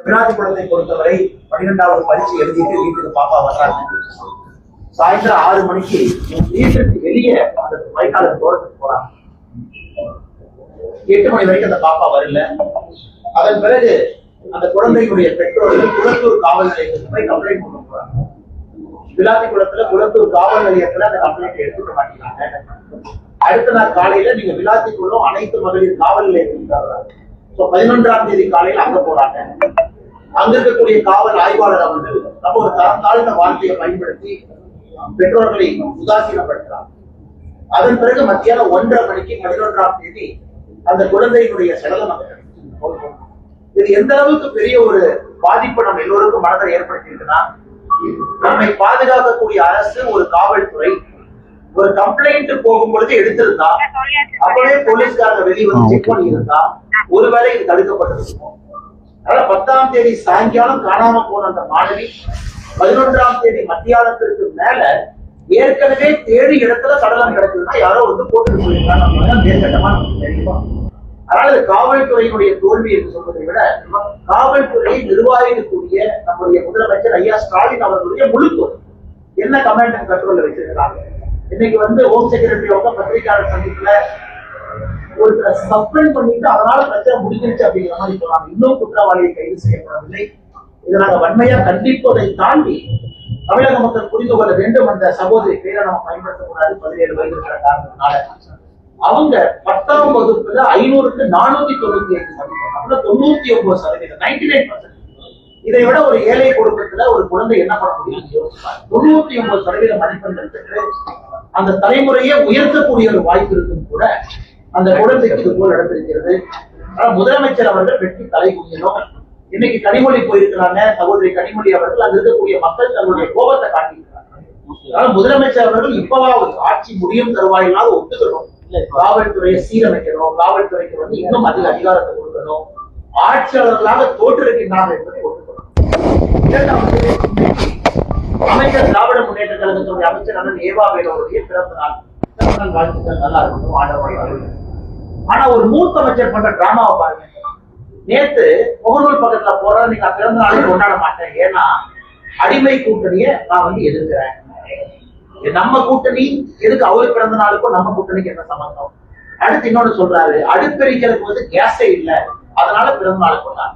விராதிக்குளத்தை பொறுத்தவரை 12வது பரீட்சை எழுதிட்டு வீட்டுக்கு பாப்பா வர்றாங்க. சாயந்தரம் 6 மணிக்கு வீட்டுக்கு வெளியே அந்த வைக்கால தோட்டத்துக்கு போறாங்க. 8 மணி வரைக்கும் அந்த பாப்பா வரல. அதன் பிறகு அந்த குழந்தையுடைய பெற்றோர்கள் குளத்தூர் காவல் நிலையத்துக்கு போய் கம்ப்ளைண்ட் கொண்டு போறாங்க. விளாத்திக்குளத்துல குளத்தூர் காவல் நிலையத்துல அந்த கம்ப்ளைண்ட் எடுத்துக்க மாட்டேங்கிறாங்க. அடுத்த நாள் காலையில நீங்க விளாத்திக்குளம் அனைத்து மகளிர் காவல் நிலையத்துக்கு 11ஆம் தேதி காலையில் அங்க போறாங்க. அங்க இருக்கக்கூடிய காவல் ஆய்வாளர் அவர்கள் நம்ம ஒரு தரம் தாழ்ந்த வார்த்தையை பயன்படுத்தி பெற்றோர்களை உதாசீனப்படுத்துறாங்க. அதன் பிறகு மத்தியானம் 1:30 மணிக்கு 11ஆம் தேதி அந்த குழந்தையினுடைய சடலம் அங்க கிடைக்கும். இது எந்த அளவுக்கு பெரிய ஒரு பாதிப்பு நம்ம எல்லோருக்கும் மனதை ஏற்படுத்தியிருக்குன்னா, நம்மை பாதுகாக்கக்கூடிய அரசு ஒரு காவல்துறை ஒரு கம்ப்ளைண்ட் போகும்பொழுது எடுத்திருந்தா அப்பவே போலீஸ்காரங்க வெளியே வந்து செக் பண்ணி இருந்தா ஒருவேளை இது தடுக்கப்பட்டிருக்கும். அதனால 10ஆம் தேதி சாயங்காலம் காணாம போன அந்த மாணவி 11ஆம் தேதி மத்தியானத்திற்கு மேல ஏற்கனவே தேடி இடத்துல சடலம் கிடைக்குதுன்னா யாரோ வந்து போட்டு போயிருக்காங்க. மேற்கட்டமா நமக்கு தெரியுமா? அதனால காவல்துறையினுடைய தோல்வி என்று சொல்வதை விட காவல்துறையை நிர்வாகிக்கக்கூடிய நம்முடைய முதலமைச்சர் ஐயா ஸ்டாலின் அவர்களுடைய முழு என்ன கமாண்ட் அண்ட் கண்ட்ரோல்ல வச்சிருக்கிறாங்க. இன்னைக்கு வந்து ஹோம் செக்ரட்டரியோட பத்திரிகையாளர் சந்திப்புல ஒரு சஸ்பெண்ட் பண்ணிட்டு அதனால பிரச்சனை முடிஞ்சிருச்சு அப்படிங்கிற மாதிரி சொல்றாங்க. இன்னும் குற்றவாளியை கைது செய்யப்படவில்லை. இதை நாங்க வன்மையா கண்டிப்பதை தாண்டி தமிழக மக்கள் புரிந்து கொள்ள வேண்டும். அந்த சகோதரி பேரை நம்ம பயன்படுத்தக்கூடாது. 17 வயது இருக்கிற காரணத்தினால அவங்க 10ஆம் வகுப்புல 500க்கு 495 மதிப்பெண், அப்புறம் 99%, 99%. இதை விட ஒரு ஏழை குடும்பத்துல ஒரு குழந்தை என்ன பண்ண முடியும் யோசிப்பாங்க. 99% மதிப்பெண்கள் பெற்று அந்த தலைமுறையை உயர்த்தக்கூடிய ஒரு வாய்ப்பு இருக்கும் கூட அந்த குழந்தைக்கு இது போல் நடந்திருக்கிறது. முதலமைச்சர் அவர்கள் வெற்றி தலை குனியணும். இன்னைக்கு கனிமொழி போயிருக்கிறாங்க. சகோதரி கனிமொழி அவர்கள் அங்க இருக்கக்கூடிய மக்கள் தங்களுடைய கோபத்தை காட்டியிருக்கிறாங்க. அதனால முதலமைச்சர் அவர்கள் இப்பவாவது ஆட்சி முடியும் தருவாயிலாவது ஒத்துக்கணும். காவல்துறையை சீரமைக்கணும். காவல்துறைக்கு வந்து இன்னும் அதிக அதிகாரத்தை கொடுக்கணும். ஆட்சியாளர்களாக தோற்றிருக்கின்றார்கள் என்பதை ஒத்துக்கணும். அமைச்சர் திராவிட முன்னேற்ற கழகத்துடைய அமைச்சர் அண்ணன் ஏவா வேலுடைய பிறந்த நாள் வாழ்த்துக்கள். நல்லா இருக்கணும். ஆண்டவரை. ஆனா ஒரு மூத்த அமைச்சர் பண்ற டிராமாவை பாருங்க. நேத்து முகநூல் பக்கத்துல போற நீங்க பிறந்த நாளை கொண்டாட மாட்டேன், ஏன்னா அடிமை கூட்டணியை நான் வந்து எதிர்க்கிறேன். நம்ம கூட்டணி எதுக்கு அவரு பிறந்த நாளுக்கும் நம்ம கூட்டணிக்கு என்ன சம்பந்தம்? அடுத்து இன்னொன்னு சொல்றாரு, அடுப்பெரிக்கிறதுக்கு வந்து கேஸே இல்லை, அதனால பிறந்த நாள் கொண்டாடு.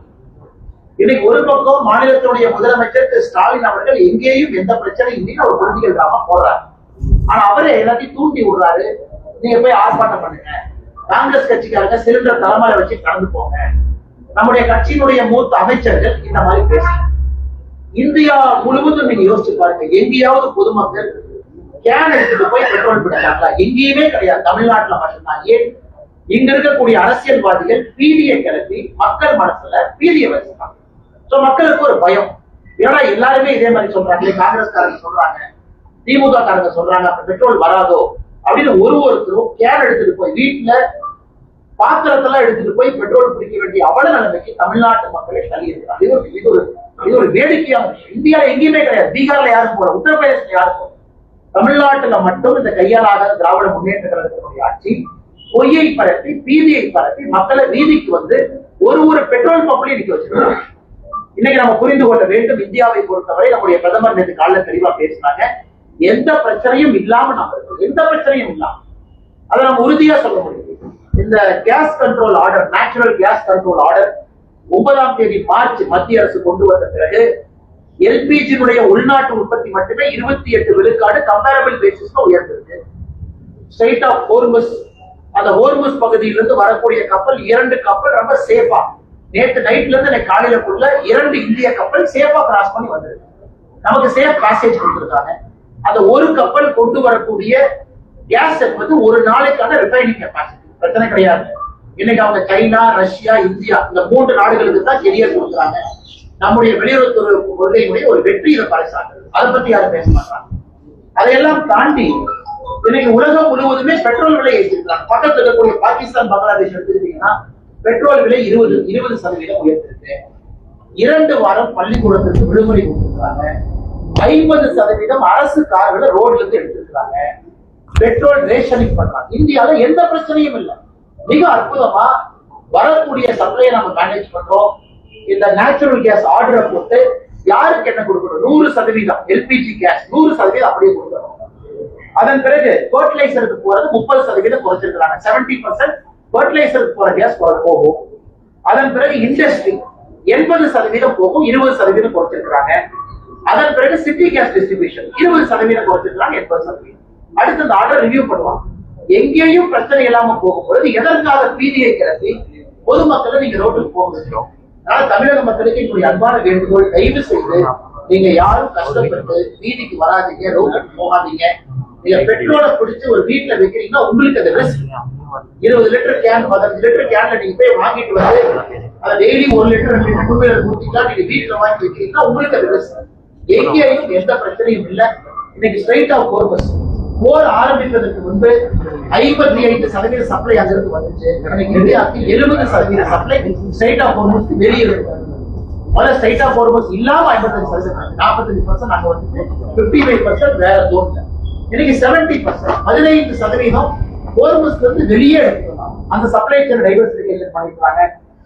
இன்னைக்கு ஒரு பக்கம் மாநிலத்தினுடைய முதலமைச்சர் திரு ஸ்டாலின் அவர்கள் எங்கேயும் எந்த பிரச்சனையும் இல்லைன்னு ஒரு பொலிட்டிக்கல் டிராமா போடுறாரு. ஆனா அவரே எல்லாத்தையும் தூண்டி விடுறாரு. நீங்க போய் ஆர்ப்பாட்டம் பண்ணுங்க, காங்கிரஸ் கட்சிக்காரங்க சிலிண்டர் தலைமையில வச்சு கடந்து போங்க. நம்முடைய கட்சியினுடைய மூத்த அமைச்சர்கள் இந்த மாதிரி பேசுறாங்க. இந்தியா முழுவதும் நீங்க யோசிச்சு பாருங்க, எங்கேயாவது பொதுமக்கள் கேன் எடுத்துட்டு போய் பெட்ரோல் பிடிச்சாங்களா? எங்கேயுமே கிடையாது. தமிழ்நாட்டுல மட்டும்தான். ஏன்? இங்க இருக்கக்கூடிய அரசியல்வாதிகள் பீதியை கிளப்பி மக்கள் மனசுல பீதியை வச்சிருக்காங்க. மக்களுக்கு ஒரு பயம். ஏன்னா எல்லாருமே இதே மாதிரி சொல்றாங்க. காங்கிரஸ்காரங்க சொல்றாங்க, திமுக காரங்க சொல்றாங்க பெட்ரோல் வராதோ அப்படின்னு ஒருத்தரும் கேன் எடுத்துட்டு போய் வீட்டுல பாத்திரத்தெல்லாம் எடுத்துட்டு போய் பெட்ரோல் பிடிக்க வேண்டிய அவல நிலைமைக்கு தமிழ்நாட்டு மக்களை தள்ளி இருக்கிறாங்க. இது ஒரு வேடிக்கையான விஷயம். இந்தியா எங்கேயுமே கிடையாது. பீகார்ல யாரும் போல, உத்தரப்பிரதேசத்துல யாரும் போல, தமிழ்நாட்டுல மட்டும் இந்த கையாளாத திராவிட முன்னேற்ற கழகத்தினுடைய ஆட்சி பொய்யை பரப்பி பீதியை பரப்பி மக்களை வீதிக்கு வந்து ஒரு பெட்ரோல் பம்பளையும் நிக்க வச்சிருக்காங்க. இன்னைக்கு நம்ம புரிந்து கொள்ள வேண்டும், இந்தியாவை பொறுத்தவரை நம்முடைய பிரதமர் நேற்று காலையில தெளிவா பேசினாங்க. எந்த பிரச்சனையும் இல்லாம நம்ம இருக்கோம். எந்த பிரச்சனையும் இல்லாம அதை நம்ம உறுதியா சொல்ல முடியும். இந்த gas control order, natural gas control order 9ஆம் தேதி மார்ச் மத்திய அரசு கொண்டு வந்த பிறகு எல்பிஜியுடைய உள்நாட்டு உற்பத்தி மட்டுமே 28 விழுக்காடு கம்பேரபிள் பேசிஸ்ல உயர்ந்திருக்கு. ஸ்ட்ரெய்ட் ஆஃப் ஹோர்முஸ், அந்த ஹோர்முஸ் பகுதியிலிருந்து வரக்கூடிய கப்பல் 2 கப்பல் ரொம்ப சேஃபா நேற்று நைட்ல இருந்து இன்னைக்கு காலையிலக்குள்ள 2 இந்திய கப்பல் சேஃபா கிராஸ் பண்ணி வந்திருக்கு. நமக்கு சேஃப் பாசேஜ் கொடுத்திருக்காங்க. அந்த ஒரு கப்பல் கொண்டு வரக்கூடிய கேஸ் என்பது ஒரு நாளைக்கான ரிஃபைனிங் கெப்பாசிட்டி. பிரச்சனை கிடையாது. இன்னைக்கு அவங்க சைனா, ரஷ்யா, இந்தியா இந்த 3 நாடுகளுக்கு தான் கெரியர் கொடுக்குறாங்க. நம்முடைய வெளியுறவுத்துறை கொள்கையினுடைய ஒரு வெற்றி இதை பறைசாற்றுது. அதை பத்தி யாரும் பேச மாட்டாங்க. அதையெல்லாம் தாண்டி இன்னைக்கு உலகம் முழுவதுமே பெட்ரோல் விலை ஏற்றிருக்காங்க. பக்கத்தில் இருக்கக்கூடிய பாகிஸ்தான், பங்களாதேஷ் எடுத்துக்கிட்டீங்கன்னா பெட்ரோல் விலை 20% உயர்த்திருக்கு. 2 வாரம் பள்ளிக்கூடத்திற்கு விடுமுறை கொடுத்திருக்காங்க. 50% அரசு கார்களை ரோட்ல இருந்து எடுத்திருக்காங்க. பெட்ரோல் ரேஷனிங் பண்றாங்க. இந்தியால எந்த பிரச்சனையும் இல்லை. மிக அற்புதமா வரக்கூடிய சப்ளையை நம்ம மேனேஜ் பண்றோம். இந்த நேச்சுரல் கேஸ் ஆர்டரை போட்டு யாருக்கு என்ன கொடுக்கணும், 100% எல்பிஜி கேஸ் 100% அப்படியே கொடுக்கணும். அதன் பிறகு ஃபர்டிலைசருக்கு போறது 30% குறைச்சிருக்கிறாங்க. 70% ஃபர்டிலைசருக்கு போற கேஸ் போகும். அதன் பிறகு இண்டஸ்ட்ரி 80% போகும், 20% குறைச்சிருக்கிறாங்க. அதன் பிறகு சிட்டி கேஸ் டிஸ்ட்ரிபியூஷன் 20% குறைச்சிருக்கிறாங்க, 80%. அடுத்து இந்த ஆர்டர் ரிவ்யூ பண்ணுவாங்க. எங்கேயும் பிரச்சனை இல்லாம போகும்போது எதற்காக பீதியை கிளப்பி பொதுமக்களை நீங்க ரோட்டுக்கு போக வச்சிடும். அதனால தமிழக மக்களுக்கு என்னுடைய அன்பான வேண்டுகோள், தயவு செய்து நீங்க யாரும் கஷ்டப்பட்டு வீதிக்கு வராதீங்க, ரோட்டுக்கு போகாதீங்க. நீங்க பெட்ரோலை பிடிச்சு ஒரு வீட்டுல வைக்கிறீங்கன்னா உங்களுக்கு அது ரிஸ்க். 20 லிட்டர் கேன் 15 லிட்டர் கேன்ல நீங்க போய் வாங்கிட்டு வந்து அதை டெய்லி 1 லிட்டர் 2 லிட்டர் குடிநீர் ஊத்திட்டா நீங்க வீட்டுல வாங்கி வைக்கிறீங்கன்னா உங்களுக்கு அது ரிஸ்க். எங்கேயும் எந்த பிரச்சனையும் இல்லை. இன்னைக்கு ஸ்ட்ரைட் ஆஃப் போர்பஸ் போர் ஆரம்பிப்பதற்கு முன்பு 55% சப்ளை அங்கிருந்து வந்துச்சு. இந்தியாவுக்கு 70% சப்ளை ஸ்ட்ரைட் ஆஃப் போர்பஸ் வெளியே இருக்கு. முதல்ல ஸ்ட்ரைட் ஆஃப் போர்பஸ் இல்லாம 55%, 45% அங்க வந்துச்சு, 55% வேற ஜோன்ல. இன்னைக்கு 70%, 15% போர்பஸ்ல இருந்து வெளியே எடுத்துக்கலாம். அந்த சப்ளை செயின் டைவர்சிபிகேஷன் பண்ணிருக்காங்க.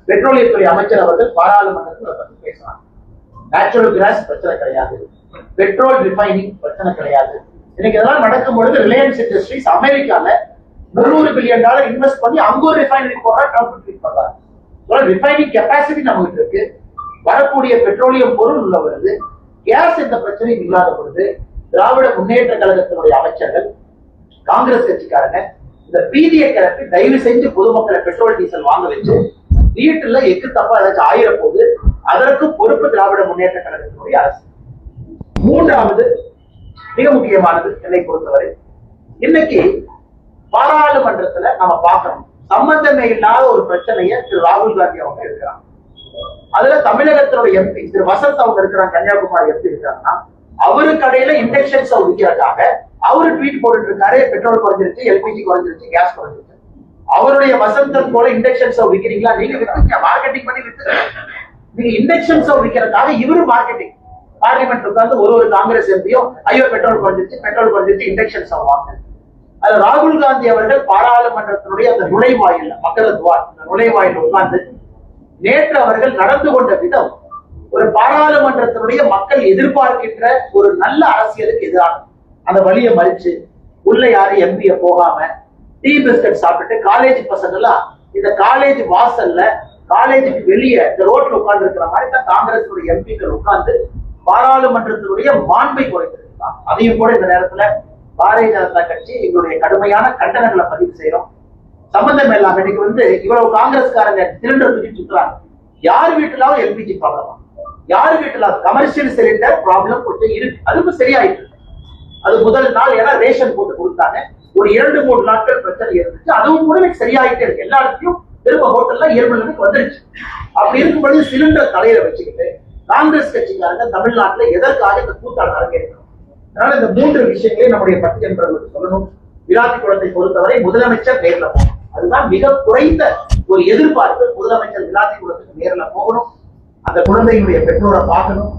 பெட்ரோலியத்துறை அமைச்சர் அவர்கள் பாராளுமன்றத்தில் அதை பத்தி பேசுறாங்க. நேச்சுரல் கேஸ் பிரச்சனை கிடையாது, பெட்ரோல் ரிஃபைனிங் பிரச்சனை கிடையாது. இன்னைக்கு இதெல்லாம் நடக்கும் பொழுது ரிலையன்ஸ் இண்டஸ்ட்ரீஸ் அமெரிக்கால $300 பில்லியன் இன்வெஸ்ட் பண்ணி அங்க ஒரு ரிஃபைனரி போடுறாங்க. ரிஃபைனிங் கெப்பாசிட்டி நமக்கு இருக்கு. வரக்கூடிய பெட்ரோலியம் பொருள் உள்ள வருது. கேஸ் எந்த பிரச்சனையும் இல்லாத பொழுது திராவிட முன்னேற்ற கழகத்தினுடைய அமைச்சர்கள், காங்கிரஸ் கட்சிக்காரங்க இந்த பீதியை கிளப்பி தயவு செஞ்சு பொதுமக்களை பெட்ரோல் டீசல் வாங்க வச்சு வீட்டுல எக்கு தப்பா ஏதாச்சும் ஆயிர போது அதற்கு பொறுப்பு திராவிட முன்னேற்ற கழகத்தினுடைய அரசு. மூன்றாவது மிக முக்கியமானது என்னை பொறுத்தவரை, இன்னைக்கு பாராளுமன்றத்துல நம்ம பார்க்கணும், சம்பந்தமே இல்லாத ஒரு பிரச்சனையை திரு ராகுல் காந்தி அவங்க இருக்கிறாங்க. அதுல தமிழகத்தினுடைய எம்பி திரு வசந்த் அவங்க இருக்கிறாங்க, கன்னியாகுமரி எம்பி இருக்கிறாங்கன்னா அவரு கடையில இண்டக்ஷன் ஸ்டவ் விற்கிறதுக்காக அவரு ட்வீட் போட்டுட்டு இருக்காரு, பெட்ரோல் குறைஞ்சிருச்சு, எல்பிஜி குறைஞ்சிருச்சு, கேஸ் குறைஞ்சிருச்சு. அவருடைய வசந்தன் போல இண்டக்ஷன் ஸ்டவ் விற்கிறீங்களா? நீங்க விற்கிறீங்க, மார்க்கெட்டிங் பண்ணி விற்று நீங்க இண்டக்ஷன் ஸ்டவ் விற்கிறதுக்காக இவரு மார்க்கெட்டிங் பார்லிமெண்ட் உட்கார்ந்து ஒரு காங்கிரஸ் எம்பியும் ஐயோ பெட்ரோல் குறைஞ்சிருச்சு இண்டக்ஷன் ஸ்டவ் வாங்க. அது ராகுல் காந்தி அவர்கள் பாராளுமன்றத்தினுடைய அந்த நுழைவாயில், மக்கள் துவார் அந்த நுழைவாயில் உட்கார்ந்து நேற்று அவர்கள் நடந்து கொண்ட விதம் ஒரு பாராளுமன்றத்தினுடைய மக்கள் எதிர்பார்க்கின்ற ஒரு நல்ல அரசியலுக்கு எதிரான அந்த வழியை மறிச்சு உள்ள யாரும் எம்பிய போகாம டீ பிஸ்கட் சாப்பிட்டு காலேஜ் பசங்க எல்லாம் இந்த காலேஜ் வாசல்ல காலேஜுக்கு வெளியே இந்த ரோட்ல உட்கார்ந்து இருக்கிற மாதிரி தான் காங்கிரஸ் எம்பிக்கள் உட்கார்ந்து பாராளுமன்றத்தினுடைய மாண்பை குறைத்திருக்கிறார். அதையும் கூட இந்த நேரத்துல பாரதிய ஜனதா கட்சி எங்களுடைய கடுமையான கண்டனங்களை பதிவு செய்யறோம். சம்பந்தம் இல்லாம இன்னைக்கு இவ்வளவு காங்கிரஸ்காரங்க சிலிண்டர் தூக்கி சுத்துறாங்க. யார் வீட்டுலாவும் எல்பிஜி ப்ராப்ளமா, யார் வீட்டுல கமர்ஷியல் சிலிண்டர் ப்ராப்ளம் கொஞ்சம் இருக்கு, அதுவும் சரியாயிட்டு. அது முதல் நாள் ஏன்னா ரேஷன் போட்டு கொடுத்தாங்க, ஒரு 2-3 நாட்கள் பிரச்சனை இருந்துச்சு, அதுவும் கூட சரியாயிட்டே இருக்கு. எல்லா இடத்தையும் திரும்ப ஹோட்டல்ல இயல்பு நிலைக்கு வந்துருச்சு. அப்படி இருக்கும்பொழுது சிலிண்டர் தலையில வச்சுக்கிட்டு காங்கிரஸ் கட்சிக்காரங்க தமிழ்நாட்டுல எதற்காக இந்த கூத்தாட்டம் அரங்கேற்கணும்? அதனால இந்த 3 விஷயங்களே நம்முடைய பத்தி என்பவர்களுக்கு சொல்லணும். விளாத்திக்குளத்தை பொறுத்தவரை முதலமைச்சர் நேர்ல போகணும், அதுதான் மிக குறைந்த ஒரு எதிர்பார்ப்பு. முதலமைச்சர் விளாத்திக்குளத்துக்கு நேர்ல போகணும், அந்த குழந்தையினுடைய பெற்றோரை பார்க்கணும்.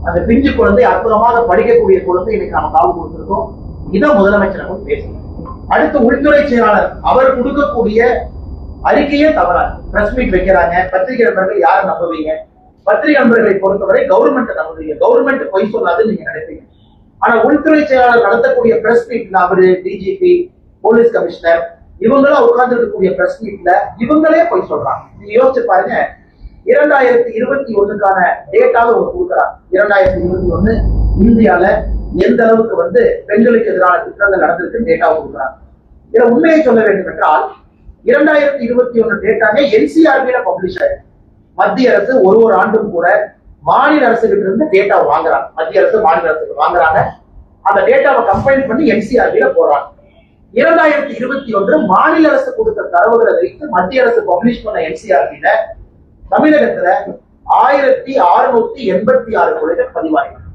அந்த பிஞ்சு குழந்தை அற்புதமாக படிக்கக்கூடிய குழந்தை இன்னைக்கு நம்ம காவு கொடுத்திருக்கோம். இதை முதலமைச்சர் பேசணும். அடுத்து உள்துறை செயலாளர் அவர் கொடுக்கக்கூடிய அறிக்கையே தவறாது. பிரஸ் மீட் வைக்கிறாங்க, பத்திரிகை நண்பர்கள் யாரை நம்புவீங்க? பத்திரிகை நண்பர்களை பொறுத்தவரை கவர்மெண்ட் நம்புவீங்க, கவர்மெண்ட் பொய் சொல்லாது நீங்க நினைப்பீங்க. ஆனா உள்துறை செயலாளர் நடத்தக்கூடிய பிரஸ் மீட்ல அவரு டிஜிபி, போலீஸ் கமிஷனர் இவங்களும் உட்கார்ந்து இருக்கக்கூடிய பிரஸ் மீட்ல இவங்களே பொய் சொல்றாங்க. நீங்க யோசிச்சு பாருங்க, 2021க்கான டேட்டாவை அவங்க கொடுக்குறாங்க. 2021 இந்தியால எந்த அளவுக்கு பெண்களுக்கு எதிரான குற்றங்கள் நடந்திருக்கு டேட்டாவை கொடுக்குறாங்க. இதுல உண்மையை சொல்ல வேண்டும் என்றால் 2021 டேட்டாவே என்சிஆர்பியில பப்ளிஷ் ஆயிருக்கு. மத்திய அரசு ஒரு ஆண்டும் கூட மாநில அரசுகிட்ட இருந்து டேட்டா வாங்குறாங்க. மத்திய அரசு மாநில அரசுக்கு வாங்குறாங்க, அந்த டேட்டாவை கம்பைல் பண்ணி என்சிஆர்பியில போறாங்க. 2021 மாநில அரசு கொடுத்த தரவுகளை வைத்து மத்திய அரசு பப்ளிஷ் பண்ண என்சிஆர்பியில தமிழகத்துல 1686 கொலைகள் பதிவாயிருக்கு.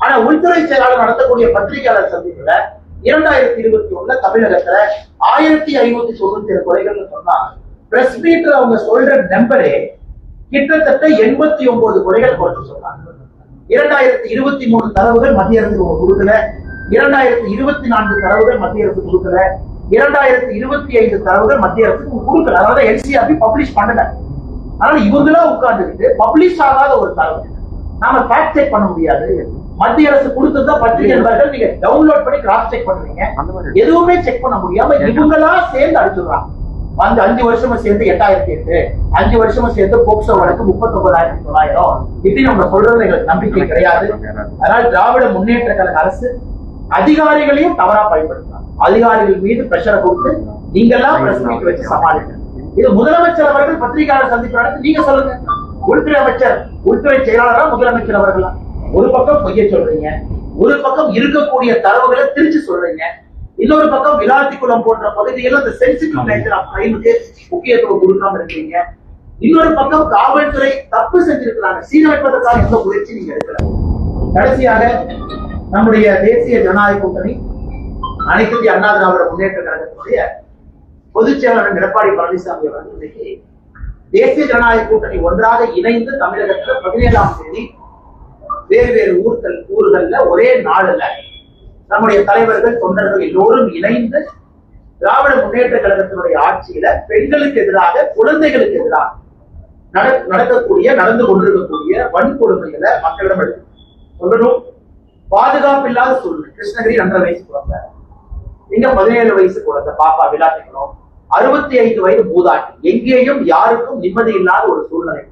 ஆனா உள்துறை செயலாளர் நடத்தக்கூடிய பத்திரிகையாளர் சந்திப்புல 2021 தமிழகத்துல 1597 கொலைகள் சொன்னா பிரஸ் மீட்ல அவங்க சொல்ற நம்பரே கிட்டத்தட்ட 89 கொலைகள் குறைச்சு சொன்னாங்க. 2023 தரவுகள் மத்திய அரசுக்கு கொடுக்கல, 2024 தரவுகள் மத்திய அரசு கொடுக்கல, 2025 தரவுகள் மத்திய அரசுக்கு கொடுக்கல. அதாவது என்சிஆர்பி பப்ளிஷ் பண்ணல. அதனால இவங்களா உட்கார்ந்துக்கிட்டு பப்ளிஷ் ஆகாத ஒரு தகவல் நாம ஃபேக்ட் செக் பண்ண முடியாது. மத்திய அரசு கொடுத்ததா பத்திரிகை நண்பர்கள் நீங்க டவுன்லோட் பண்ணி கிராஸ் செக் பண்ணுவீங்க, எதுவுமே செக் பண்ண முடியாம இவங்களா சேர்ந்து அடிச்சுடுறாங்க. வந்து 5 வருஷமா சேர்ந்து 8008, 5 வருஷமா சேர்ந்து போக்சோ வழக்கு 39,900 இப்படி நம்ம சொல்றது எங்களுக்கு நம்பிக்கை கிடையாது. அதனால திராவிட முன்னேற்ற கழக அரசு அதிகாரிகளையும் தவறா பயன்படுத்துறாங்க. அதிகாரிகள் மீது பிரஷரை கொடுத்து நீங்கெல்லாம் பிரஸ் மீட் வச்சு சமாளிக்க. இது முதலமைச்சர் அவர்கள் பத்திரிகையாளர் சந்திப்பு நடத்தி நீங்க சொல்லுங்க. உள்துறை அமைச்சர், உள்துறை செயலாளரா முதலமைச்சர் அவர்களா? ஒரு பக்கம் பொய்ய சொல்றீங்க, ஒரு பக்கம் இருக்கக்கூடிய தரவுகளை திருச்சி சொல்றீங்க, இன்னொரு பக்கம் விளாத்திக்குளம் போன்ற பகுதியில் அந்த சென்சிட்டிவ் நேச்சர் ஆஃப் கிரைமுக்கு முக்கியத்துவம் கொடுக்காம இருக்கீங்க. இன்னொரு பக்கம் காவல்துறை தப்பு செஞ்சிருக்கிறாங்க, சீரமைப்பதற்காக எந்த முயற்சி நீங்க எடுக்கல. கடைசியாக நம்முடைய தேசிய ஜனநாயக கூட்டணி அனைத்து இந்திய அண்ணா திராவிட முன்னேற்ற கழகத்தினுடைய பொதுச் செயலாளர் எடப்பாடி பழனிசாமி அவர்கள் இன்னைக்கு தேசிய ஜனநாயக கூட்டணி ஒன்றாக இணைந்து தமிழகத்துல 17ஆம் தேதி வேறு வேறு ஊர்கள்ல ஒரே நாளில் நம்முடைய தலைவர்கள் தொண்டர்கள் எல்லோரும் இணைந்து திராவிட முன்னேற்ற கழகத்தினுடைய ஆட்சியில பெண்களுக்கு எதிராக, குழந்தைகளுக்கு எதிராக நடந்து கொண்டிருக்கக்கூடிய வன்கொடுமைகளை மக்களிடம் எடுத்து சொல்லணும். பாதுகாப்பு இல்லாத சூழ்நிலை. கிருஷ்ணகிரி 2.5 வயசு குழந்தை, இங்க 17 வயசு குழந்தை பாப்பா விளாத்திக்கணும், 65 வயது மூதாட்டி, எங்கேயும் யாருக்கும் நிம்மதி இல்லாத ஒரு சூழ்நிலை.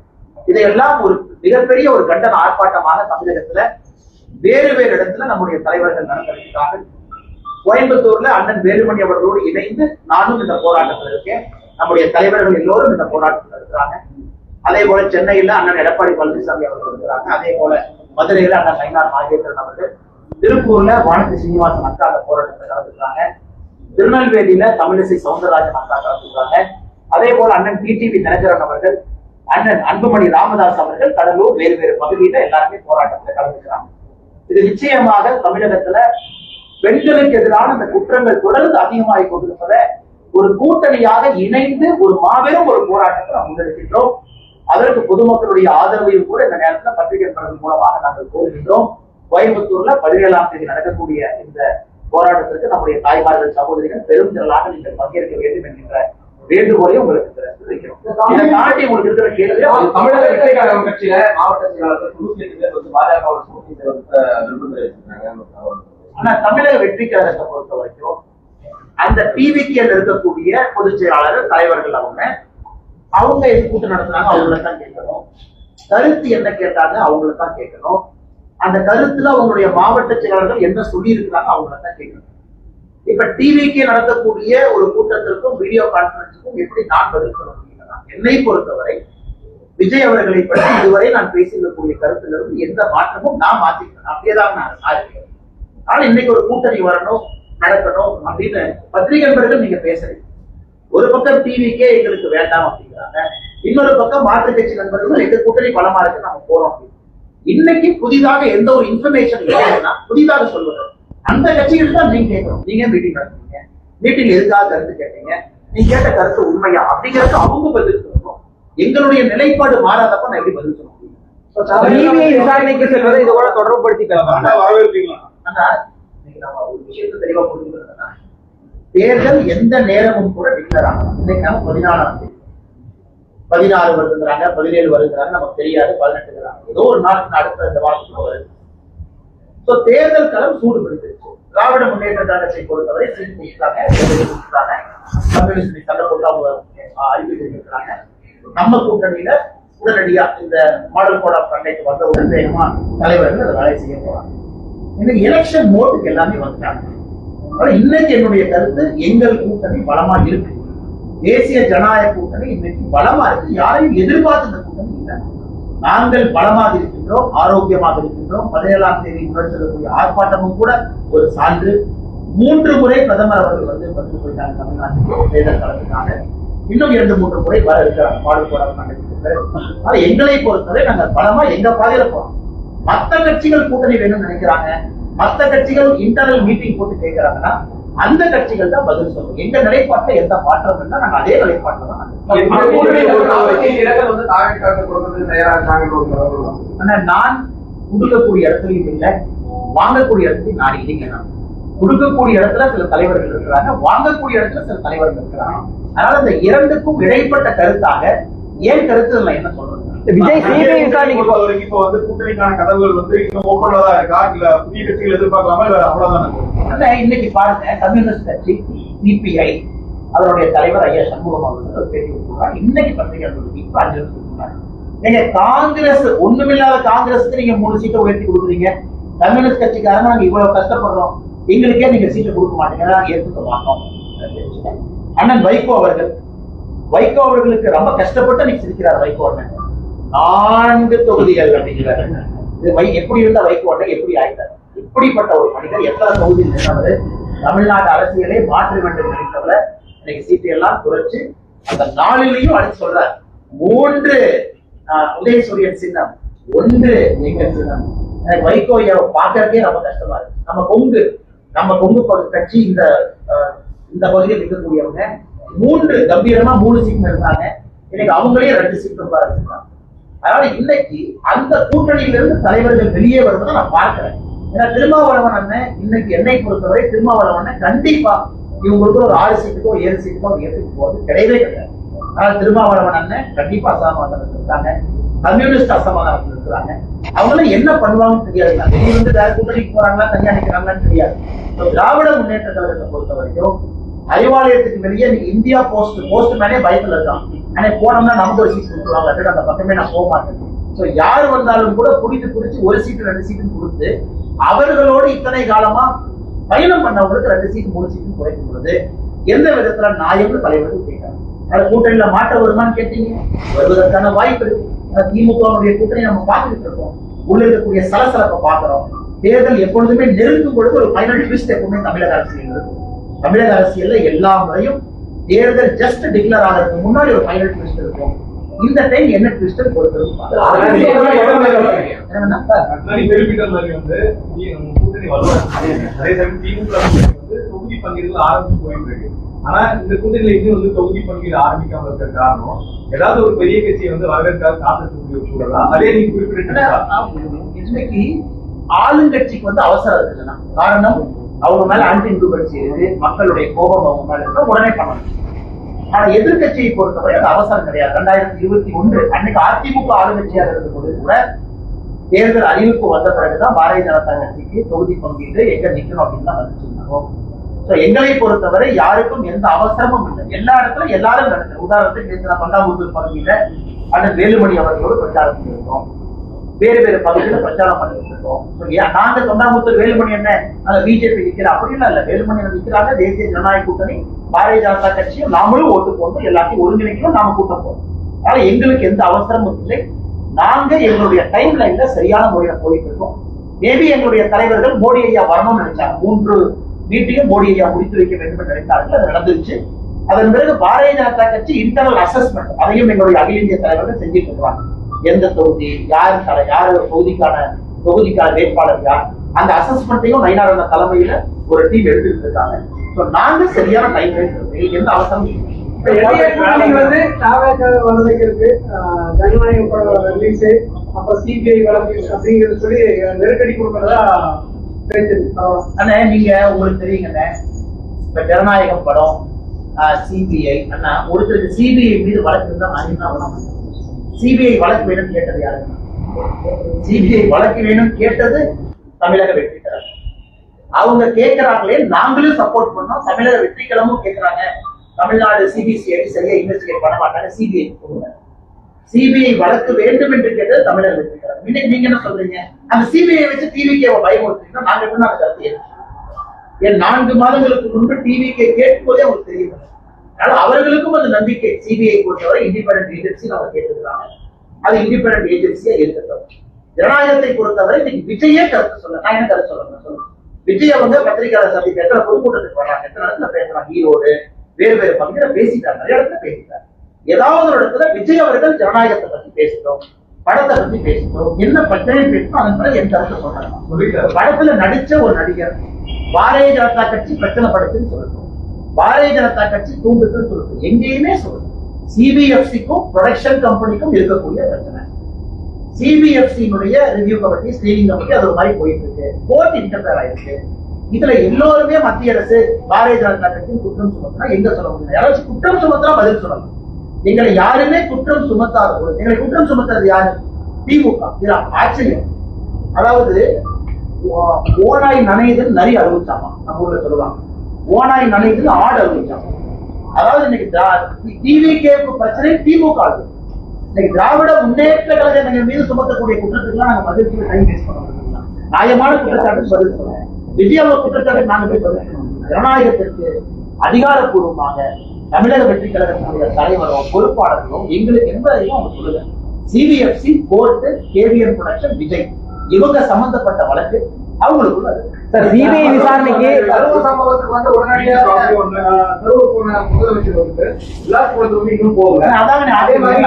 இதையெல்லாம் ஒரு மிகப்பெரிய ஒரு கண்டன ஆர்ப்பாட்டமாக தமிழகத்துல வேறு வேறு இடத்துல நம்முடைய தலைவர்கள் நடந்திருக்கிறார்கள். கோயம்புத்தூர்ல அண்ணன் வேலுமணி அவர்களோடு இணைந்து நானும் இந்த போராட்டத்தில் இருக்கேன். நம்முடைய தலைவர்கள் எல்லோரும் இந்த போராட்டத்தில் இருக்கிறாங்க. அதே போல சென்னையில அண்ணன் எடப்பாடி பழனிசாமி அவர்கள் இருக்கிறாங்க. அதே போல மதுரையில அண்ணன் மைனார் நாகேந்திரன் அவர்கள், திருப்பூர்ல வானதி சீனிவாசன் அக்கா அந்த போராட்டத்தில் கலந்துக்கிறாங்க, திருநெல்வேலியில தமிழிசை சவுந்தரராஜன் அக்கா கலந்துக்கிறாங்க. அதே போல அண்ணன் டிடிவி தினகரன் அவர்கள், அண்ணன் அன்புமணி ராமதாஸ் அவர்கள் கடலூர் வேறு வேறு பகுதியில எல்லாருமே போராட்டத்தில் கலந்துக்கிறாங்க. இது நிச்சயமாக தமிழகத்துல பெண்களுக்கு எதிரான இந்த குற்றங்கள் தொடர்ந்து அதிகமாகி கொண்டிருப்பத ஒரு கூட்டணியாக இணைந்து ஒரு மாபெரும் ஒரு போராட்டத்தை நாம் முன்னெடுக்கின்றோம். அதற்கு பொதுமக்களுடைய ஆதரவையும் கூட இந்த நேரத்தில் பத்திரிகை நிறுவனங்கள் மூலமாக நாங்கள் கோருகின்றோம். கோயம்புத்தூர்ல 17ஆம் தேதி நடக்கக்கூடிய இந்த போராட்டத்திற்கு நம்முடைய தாய்மார்கள், சகோதரிகள் பெரும் திரளாக நீங்கள் பங்கேற்க வேண்டும் என்கின்ற வேண்டுகோளை உங்களுக்கு வைக்கிறோம். இதை தாண்டி உங்களுக்கு இருக்கிற கேள்வி, தமிழக வெற்றி கழகம் கட்சியில மாவட்ட செயலாளர்கள் பாஜக ஆனா தமிழக வெற்றி கழகத்தை பொறுத்த வரைக்கும் அந்த டிவிக்கு இருக்கக்கூடிய பொதுச் செயலாளர் தலைவர்கள் அவங்க எது கூட்டம் நடத்துறாங்க அவங்கள தான் கேட்கணும். கருத்து என்ன கேட்டாங்க அவங்கள தான் கேட்கணும். அந்த கருத்துல அவங்களுடைய மாவட்ட செயலாளர்கள் என்ன சொல்லி இருக்கிறாங்க அவங்கள தான் கேட்கணும். இப்ப டிவிக்கு நடத்தக்கூடிய ஒரு கூட்டத்திற்கும் வீடியோ கான்பரன்ஸுக்கும் எப்படி நான் பதில் சொல்ல முடியும்? என்னை பொறுத்தவரை விஜய் அவர்களை பற்றி இதுவரை நான் பேசியிருக்கக்கூடிய கருத்திலிருந்து எந்த மாற்றமும் நான் மாத்திக்கிறேன், அப்படியேதான் நான் இருக்கேன். ஆனா இன்னைக்கு ஒரு கூட்டணி வரணும், நடக்கணும் அப்படின்னு பத்திரிகை நண்பர்கள் நீங்க பேசுறீங்க. ஒரு பக்கம் டிவிக்கே எங்களுக்கு வேண்டாம் அப்படிங்கிறாங்க, இன்னொரு பக்கம் மாற்றுக் கட்சி நண்பர்கள் எங்க கூட்டணி பலமா இருக்கு நம்ம போறோம். இன்னைக்கு புதிதாக எந்த ஒரு இன்ஃபர்மேஷன் இல்லைன்னா புதிதாக சொல்வது அந்த கட்சிகள் தான் நீங்க கேட்கணும். நீங்க மீட்டிங் நடத்துறீங்க, மீட்டிங் எதுக்காக கருத்து கேட்டீங்க, நீங்க கேட்ட கருத்து உண்மையா அப்படிங்கிறது அவங்க பதில் சொல்லணும். எங்களுடைய நிலைப்பாடு மாறாதப்ப நான் எப்படி பதில் சொல்ல முடியும்? விசாரணைக்கு செல்வதை இது கூட தொடர்புபடுத்திக்கலாம். நம்ம ஒரு விஷயத்தை தெளிவா புரிஞ்சுக்கிறதுனா, தேர்தல் எந்த நேரமும் கூட டிக்ளேர் ஆகலாம். இன்னைக்கு நம்ம 14ஆம் தேதி, 16 வருதுங்கிறாங்க, 17 வருதுங்கிறாங்க, நமக்கு தெரியாது, 18 ஏதோ ஒரு நாளுக்கு அடுத்த இந்த வாரத்துக்கு வருது. தேர்தல் களம் சூடு பிடிச்சிருச்சு. திராவிட முன்னேற்ற கழகத்தை பொறுத்தவரை கம்யூனிஸ்ட் சண்டை போட்டு அவங்க அறிவித்து இருக்கிறாங்க. நம்ம கூட்டணியில உடனடியா இந்த மாடல் கோட் ஆஃப் கண்டக்ட் வந்த உடன் வேகமா தலைவர்கள் அதை வேலை செய்ய போறாங்க. இன்னைக்கு எலெக்ஷன் மோட்டுக்கு எல்லாமே வந்துட்டாங்க. இன்னைக்கு என்னுடைய கருத்து, எங்கள் கூட்டணி பலமா இருக்கு. தேசிய ஜனநாயக கூட்டணி இன்னைக்கு பலமா இருக்கு. யாரையும் எதிர்பார்த்து இந்த கூட்டணி இல்லை. நாங்கள் பலமாக இருக்கின்றோம், ஆரோக்கியமாக இருக்கின்றோம். 17ஆம் தேதி முன்னெடுக்கக்கூடிய ஆர்ப்பாட்டமும் கூட ஒரு சான்று. 3 முறை பிரதமர் அவர்கள் வந்து போயிட்டாங்க தமிழ்நாட்டுக்கு தேர்தல் களத்துக்காக. இன்னும் 2-3 முறை வர இருக்கிறாங்க மாடல் கோட் ஆஃப் கண்டக்ட். எங்களை பொறுத்தவரை நாங்கள் பலமா எங்க பாதையில போறோம். மற்ற கட்சிகள் கூட்டணி வேணும்னு நினைக்கிறாங்க, மற்ற கட்சிகள் இன்டர்னல் மீட்டிங் போட்டு கேட்கிறாங்கன்னா அந்த கட்சிகள் தான் பதில் சொல்லும். எங்க நிலைப்பாட்டை எந்த மாற்றம் இல்லை, நாங்க அதே நிலைப்பாட்டில் தான். நான் கொடுக்கக்கூடிய இடத்துலையும் இல்லை, வாங்கக்கூடிய இடத்துலையும் நான் இல்லைங்க. கொடுக்கக்கூடிய இடத்துல சில தலைவர்கள் இருக்கிறாங்க, வாங்கக்கூடிய இடத்துல சில தலைவர்கள் இருக்கிறாங்க. அதனால இந்த இரண்டுக்கும் இடைப்பட்ட கருத்தாக ஏன் கருத்து நான் என்ன சொல்றேன், விஜய் சிபிஐ விசாரணைக்கு பொறுத்தவரைக்கும் இப்போ வந்து கூட்டணிக்கான கதவுகள் வந்து இன்னும் ஓப்பன்ல தான் இருக்கா, இல்ல புதிய கட்சிகள் எதிர்பார்க்கலாமா, இல்ல அவ்வளவுதானே? இன்னைக்கு பாருங்க, கம்யூனிஸ்ட் கட்சி சிபிஐ அதனுடைய தலைவர் ஐயா சண்முகம் அவர்கள் பேட்டி கொடுத்துருக்காங்க. இன்னைக்கு பத்திரிகை இப்ப 5 நிமிஷம் நீங்க காங்கிரஸ் ஒண்ணுமில்லாத காங்கிரஸுக்கு நீங்க 3 சீட்டை உயர்த்தி கொடுக்குறீங்க. கம்யூனிஸ்ட் கட்சிக்காரங்க நாங்க இவ்வளவு கஷ்டப்படுறோம், எங்களுக்கே நீங்க சீட்டை கொடுக்க மாட்டீங்க, நாங்க ஏற்றுக்க மாட்டோம். அண்ணன் வைகோ அவர்களுக்கு ரொம்ப கஷ்டப்பட்டு நீங்க சிரிக்கிறார். வைகோ அண்ணன் 4 தொகுதிகள் அப்படிங்கிறார். எப்படி இருந்த வைகோ அண்ணன் எப்படி ஆயிட்டார்? இப்படிப்பட்ட ஒரு மனிதர் எத்தனை தொகுதி நின்றவர், தமிழ்நாட்டு அரசியலை மாற்ற வேண்டும் நினைத்தவர், இன்னைக்கு சீட்டை எல்லாம் குறைச்சு அந்த 4லையும் அடிச்சு சொல்றார். 3 உதயசூரியன் சின்னம், 1 எங்கள் சின்னம். எனக்கு வைகோ பார்க்கறதே ரொம்ப கஷ்டமா இருக்கு. நம்ம கொங்கு கட்சி இந்த பகுதியில் இருக்கக்கூடியவங்க 3 கம்பீரமா 3 சீட் இருந்தாங்க. இன்னைக்கு அவங்களே 2 சீட் இருக்காங்க. அதனால இன்னைக்கு அந்த கூட்டணியிலிருந்து தலைவர்கள் வெளியே வருவதை நான் பார்க்கிறேன். ஏன்னா திருமாவளவன் அண்ணன் இன்னைக்கு என்னை பொறுத்தவரை திருமாவளவன் அண்ணன் கண்டிப்பா இவங்களுக்கு ஒரு 6 சீட்டுக்கோ 7 சீட்டுக்கோ ஏற்றுக்கு போவது கிடையவே கிடையாது. ஆனால் திருமாவளவன் அண்ணன் கண்டிப்பா அசமாதானத்தில் இருக்காங்க, கம்யூனிஸ்ட் அசமாதானத்தில் இருக்கிறாங்க. அவங்களும் என்ன பண்ணுவாங்கன்னு தெரியாது. வெளியே வந்து வேற கூட்டணிக்கு போறாங்களா தனியா நிற்கிறாங்களான்னு தெரியாது. திராவிட முன்னேற்ற கழகத்தை பொறுத்த வரைக்கும் அறிவாலயத்துக்கு வெளியே இந்தியா போஸ்ட் மேனே பயத்துல இருக்கான். ஆனா போனோம்னா நமக்கு ஒரு சீட் கொடுத்துருவாங்க, அந்த பக்கமே நான் போக மாட்டேன். சோ யாரு வந்தாலும் கூட பிடிச்சு 1 சீட்டு 2 சீட்டு கொடுத்து அவர்களோடு இத்தனை காலமா பயணம் பண்ணவங்களுக்கு 2 சீட்டு 3 சீட்டு குறைக்கும் பொழுது எந்த விதத்துல நாயம்னு தலைவர்கள் கேட்கிறாங்க. அது கூட்டணியில மாற்ற வருமானு கேட்டீங்க, வருவதற்கான வாய்ப்பு இருக்கு. திமுகவுடைய கூட்டணி நம்ம பார்த்துக்கிட்டு இருக்கோம், உள்ள இருக்கக்கூடிய சலசலப்பை பார்க்கிறோம். தேர்தல் எப்பொழுதுமே நெருங்கும் பொழுது ஒரு ஃபைனல் ட்விஸ்ட் எப்பவுமே தமிழக அரசியல் இருக்கும். தமிழக அரசியல்ல எல்லா முறையும் தேர்தல் ஜஸ்ட் டிக்ளேர் ஆகிறதுக்கு முன்னாடி ஒரு ஃபைனல் ட்விஸ்ட் இருக்கும். இந்த டைம் என்ன ட்விஸ்ட் பொறுத்தது தொகுதி பங்கீடுகள் ஆரம்பிச்சு போயிட்டு இருக்கு. ஆனா இந்த கூட்டணியில இன்னும் வந்து தொகுதி பங்கீடு ஆரம்பிக்காம இருக்கிற காரணம் ஏதாவது ஒரு பெரிய கட்சியை வந்து வரவேற்காக காத்திருக்கக்கூடிய சூழலா? அதே நீங்க குறிப்பிட்ட இன்னைக்கு ஆளுங்கட்சிக்கு வந்து அவசரம் இருக்குன்னா காரணம் அவங்க மேல ஆன்டி இன்குபன்சி இருக்கு, மக்களுடைய கோபம் அவங்க மேல இருந்தா உடனே பண்ணணும். ஆனா எதிர்கட்சியை பொறுத்தவரை அது அவசரம் கிடையாது. 2021 அன்னைக்கு அதிமுக ஆளுங்கட்சியாக இருந்த போது கூட தேர்தல் அறிவிப்பு வந்த பிறகுதான் பாரதிய ஜனதா கட்சிக்கு தொகுதி பங்கீடு எங்க நிக்கணும் அப்படின்னு தான் வந்துருந்தாங்க. எங்களை பொறுத்தவரை யாருக்கும் எந்த அவசரமும் இல்லை. எல்லா இடத்துலயும் எல்லாரும் நடக்குது. உதாரணத்துக்கு நேற்று நான் தொண்டாமுத்தூர் பகுதியில அண்ணன் வேலுமணி அவர்களோடு பிரச்சாரம் பண்ணியிருக்கோம், வேறு பகுதியில பிரச்சாரம் பண்ணிட்டு இருக்கோம். நாங்க தொண்டாமுத்தூர் வேலுமணி என்ன அந்த பிஜேபி நிக்கிற அப்படிலாம் இல்ல, வேலுமணி நிக்கிறாங்க, தேசிய ஜனநாயக கூட்டணி பாரதிய ஜனதா கட்சியும் நாமளும் ஓட்டு போட்டு எல்லாத்தையும் ஒருங்கிணைக்கணும், நாம கூட்டம் போறோம். அதனால எங்களுக்கு எந்த அவசரமும் இல்லை. நாங்க எங்களுடைய டைம் லைன்ல சரியான முறையில போயிட்டு இருக்கோம். மேபி எங்களுடைய தலைவர்கள் மோடி ஐயா வரணும்னு நினைச்சாங்க, 3 மீட்டிங்கும் மோடி ஐயா முடித்து வைக்க வேண்டும் என்று நினைத்தார்கள், அது நடந்துருச்சு. அதன் பிறகு பாரதிய ஜனதா கட்சி இன்டர்னல் அசஸ்மெண்ட் அதையும் எங்களுடைய அகில இந்திய தலைவர்கள் செஞ்சுட்டு இருக்காங்க. எந்த தொகுதி யார் தொகுதிக்கான வேட்பாளர் யார், அந்த அசஸ்மெண்ட்டையும் நயினாரண்ண தலைமையில ஒரு டீம் எடுத்துட்டு இருக்காங்க. நாங்க சரியான டைம் லைன் எந்த அவசரம் வந்து வழக்கு ஜனநாயக படம் ரிலீஸ் அப்ப சிபிஐ வழக்கு அப்படிங்கிறது சொல்லி நெருக்கடி கொடுக்கறதா பேச்சு. அண்ணா நீங்க உங்களுக்கு தெரியுங்கண்ணே, இப்ப ஜனநாயகம் படம் சிபிஐ அண்ணா ஒருத்தருக்கு சிபிஐ மீது வழக்கு இருந்தா நான் சிபிஐ வழக்கு வேணும் கேட்டது யாரு? சிபிஐ வழக்கு வேணும் கேட்டது தமிழக வெற்றி கழகம். அவங்க கேட்கிறாங்களே, நாங்களும் சப்போர்ட் பண்ணோம். தமிழக வெற்றி கழகமும் கேட்கிறாங்க, தமிழ்நாடு சிபிசிஐடி சரியா இன்வெஸ்டிகேட் பண்ண மாட்டாங்க, சிபிஐ சிபிஐ வழக்கு வேண்டும் என்று கேட்டது தமிழக வெற்றி கழகம். இன்னைக்கு நீங்க என்ன சொல்றீங்க? அந்த சிபிஐ வச்சு டிவிகே பயமுறுத்துறீங்கன்னா நாங்க எப்படி அந்த கருத்து ஏன் 4 மாதங்களுக்கு முன்பு டிவிகே கேட்கும் போதே அவங்களுக்கு தெரியும். அதனால அவர்களுக்கும் அந்த நம்பிக்கை சிபிஐ பொறுத்தவரை இண்டிபெண்டன்ட் ஏஜென்சி அவங்க கேட்டுக்கிறாங்க, அது இண்டிபெண்டன்ட் ஏஜென்சியா இருக்கட்டும். ஜனநாயகத்தை பொறுத்தவரை இன்னைக்கு விஜயே கருத்து சொல்ல, நான் என்ன கருத்து சொல்றேன்? விஜய் அவங்க பத்திரிகையாளர் சந்திப்பு எத்தனை பொதுக்கூட்டத்துக்கு வர்றாங்க, எத்தனை இடத்துல பேசுறாங்க, ஈரோடு வேறு பகுதியில பேசிட்டாங்க, நிறைய இடத்துல பேசிட்டாங்க. ஏதாவது ஒரு இடத்துல விஜய் அவர்கள் ஜனநாயகத்தை பத்தி பேசிட்டோம், படத்தை பத்தி பேசிட்டோம், என்ன பிரச்சனை பேசணும், அதன் பிறகு என் கருத்து சொல்றாங்க. படத்துல நடிச்ச ஒரு நடிகர் பாரதிய ஜனதா கட்சி பிரச்சனை படுத்துன்னு சொல்லட்டும், பாரதிய ஜனதா கட்சி தூண்டுன்னு சொல்லட்டும், எங்கேயுமே சொல்லணும். சிபிஎஃப்சிக்கும் ப்ரொடக்ஷன் கம்பெனிக்கும் இருக்கக்கூடிய பிரச்சனை, சிபிஎஃப்சியினுடைய ரிவ்யூ கமிட்டி ஸ்கிரீனிங் கமிட்டி அது ஒரு மாதிரி போயிட்டு இருக்கு, கோர்ட் இன்டர்ஃபியர் ஆயிருக்கு. இதுல எல்லோருமே மத்திய அரசு பாரதிய ஜனதா கட்சி குற்றம் சுமத்தினா எங்க சொல்ல முடியும்? யாராச்சும் குற்றம் சுமத்தினா பதில் சொல்லணும். எங்களை யாருமே குற்றம் சுமத்தாத பொழுது, எங்களை குற்றம் சுமத்துறது யாரு? திமுக. ஆச்சரியம். அதாவது ஓனாய் நனையுதல் நரி அறுவச்சாமா நம்ம ஊர்ல சொல்லுவாங்க. ஓனாய் நனையுதல் ஆடு அறுவச்சாமா. அதாவது இன்னைக்கு டிவிகேக்கு பிரச்சனை திமுக. இன்னைக்கு திராவிட முன்னேற்ற கழகம் மீது சுமத்தக்கூடிய குற்றத்துக்குலாம் நாங்க பதில் டைம் வேஸ்ட் பண்ண நியாயமான குற்றச்சாட்டு பதில் சொல்றோம். விஜயாவை குற்றச்சாட்டு நாங்க போய் பதில் சொல்லணும். ஜனநாயகத்திற்கு அதிகாரப்பூர்வமாக தமிழக வெற்றி கழகத்தினுடைய தலைவரும் பொறுப்பாளர்களும் எங்களுக்கு என்பதையும் அவங்க சொல்லுங்க. CBFC, court, KVN production, Vijay இவங்க சம்பந்தப்பட்ட வழக்கு அவங்களுக்குள்ள சிபிஐ விசாரணைக்கு சம்பவத்துக்கு வந்து உடனடியாக முதலமைச்சர் வந்து விழாக்குளத்துக்கு இன்னும் போகல. அதாங்க அதே மாதிரி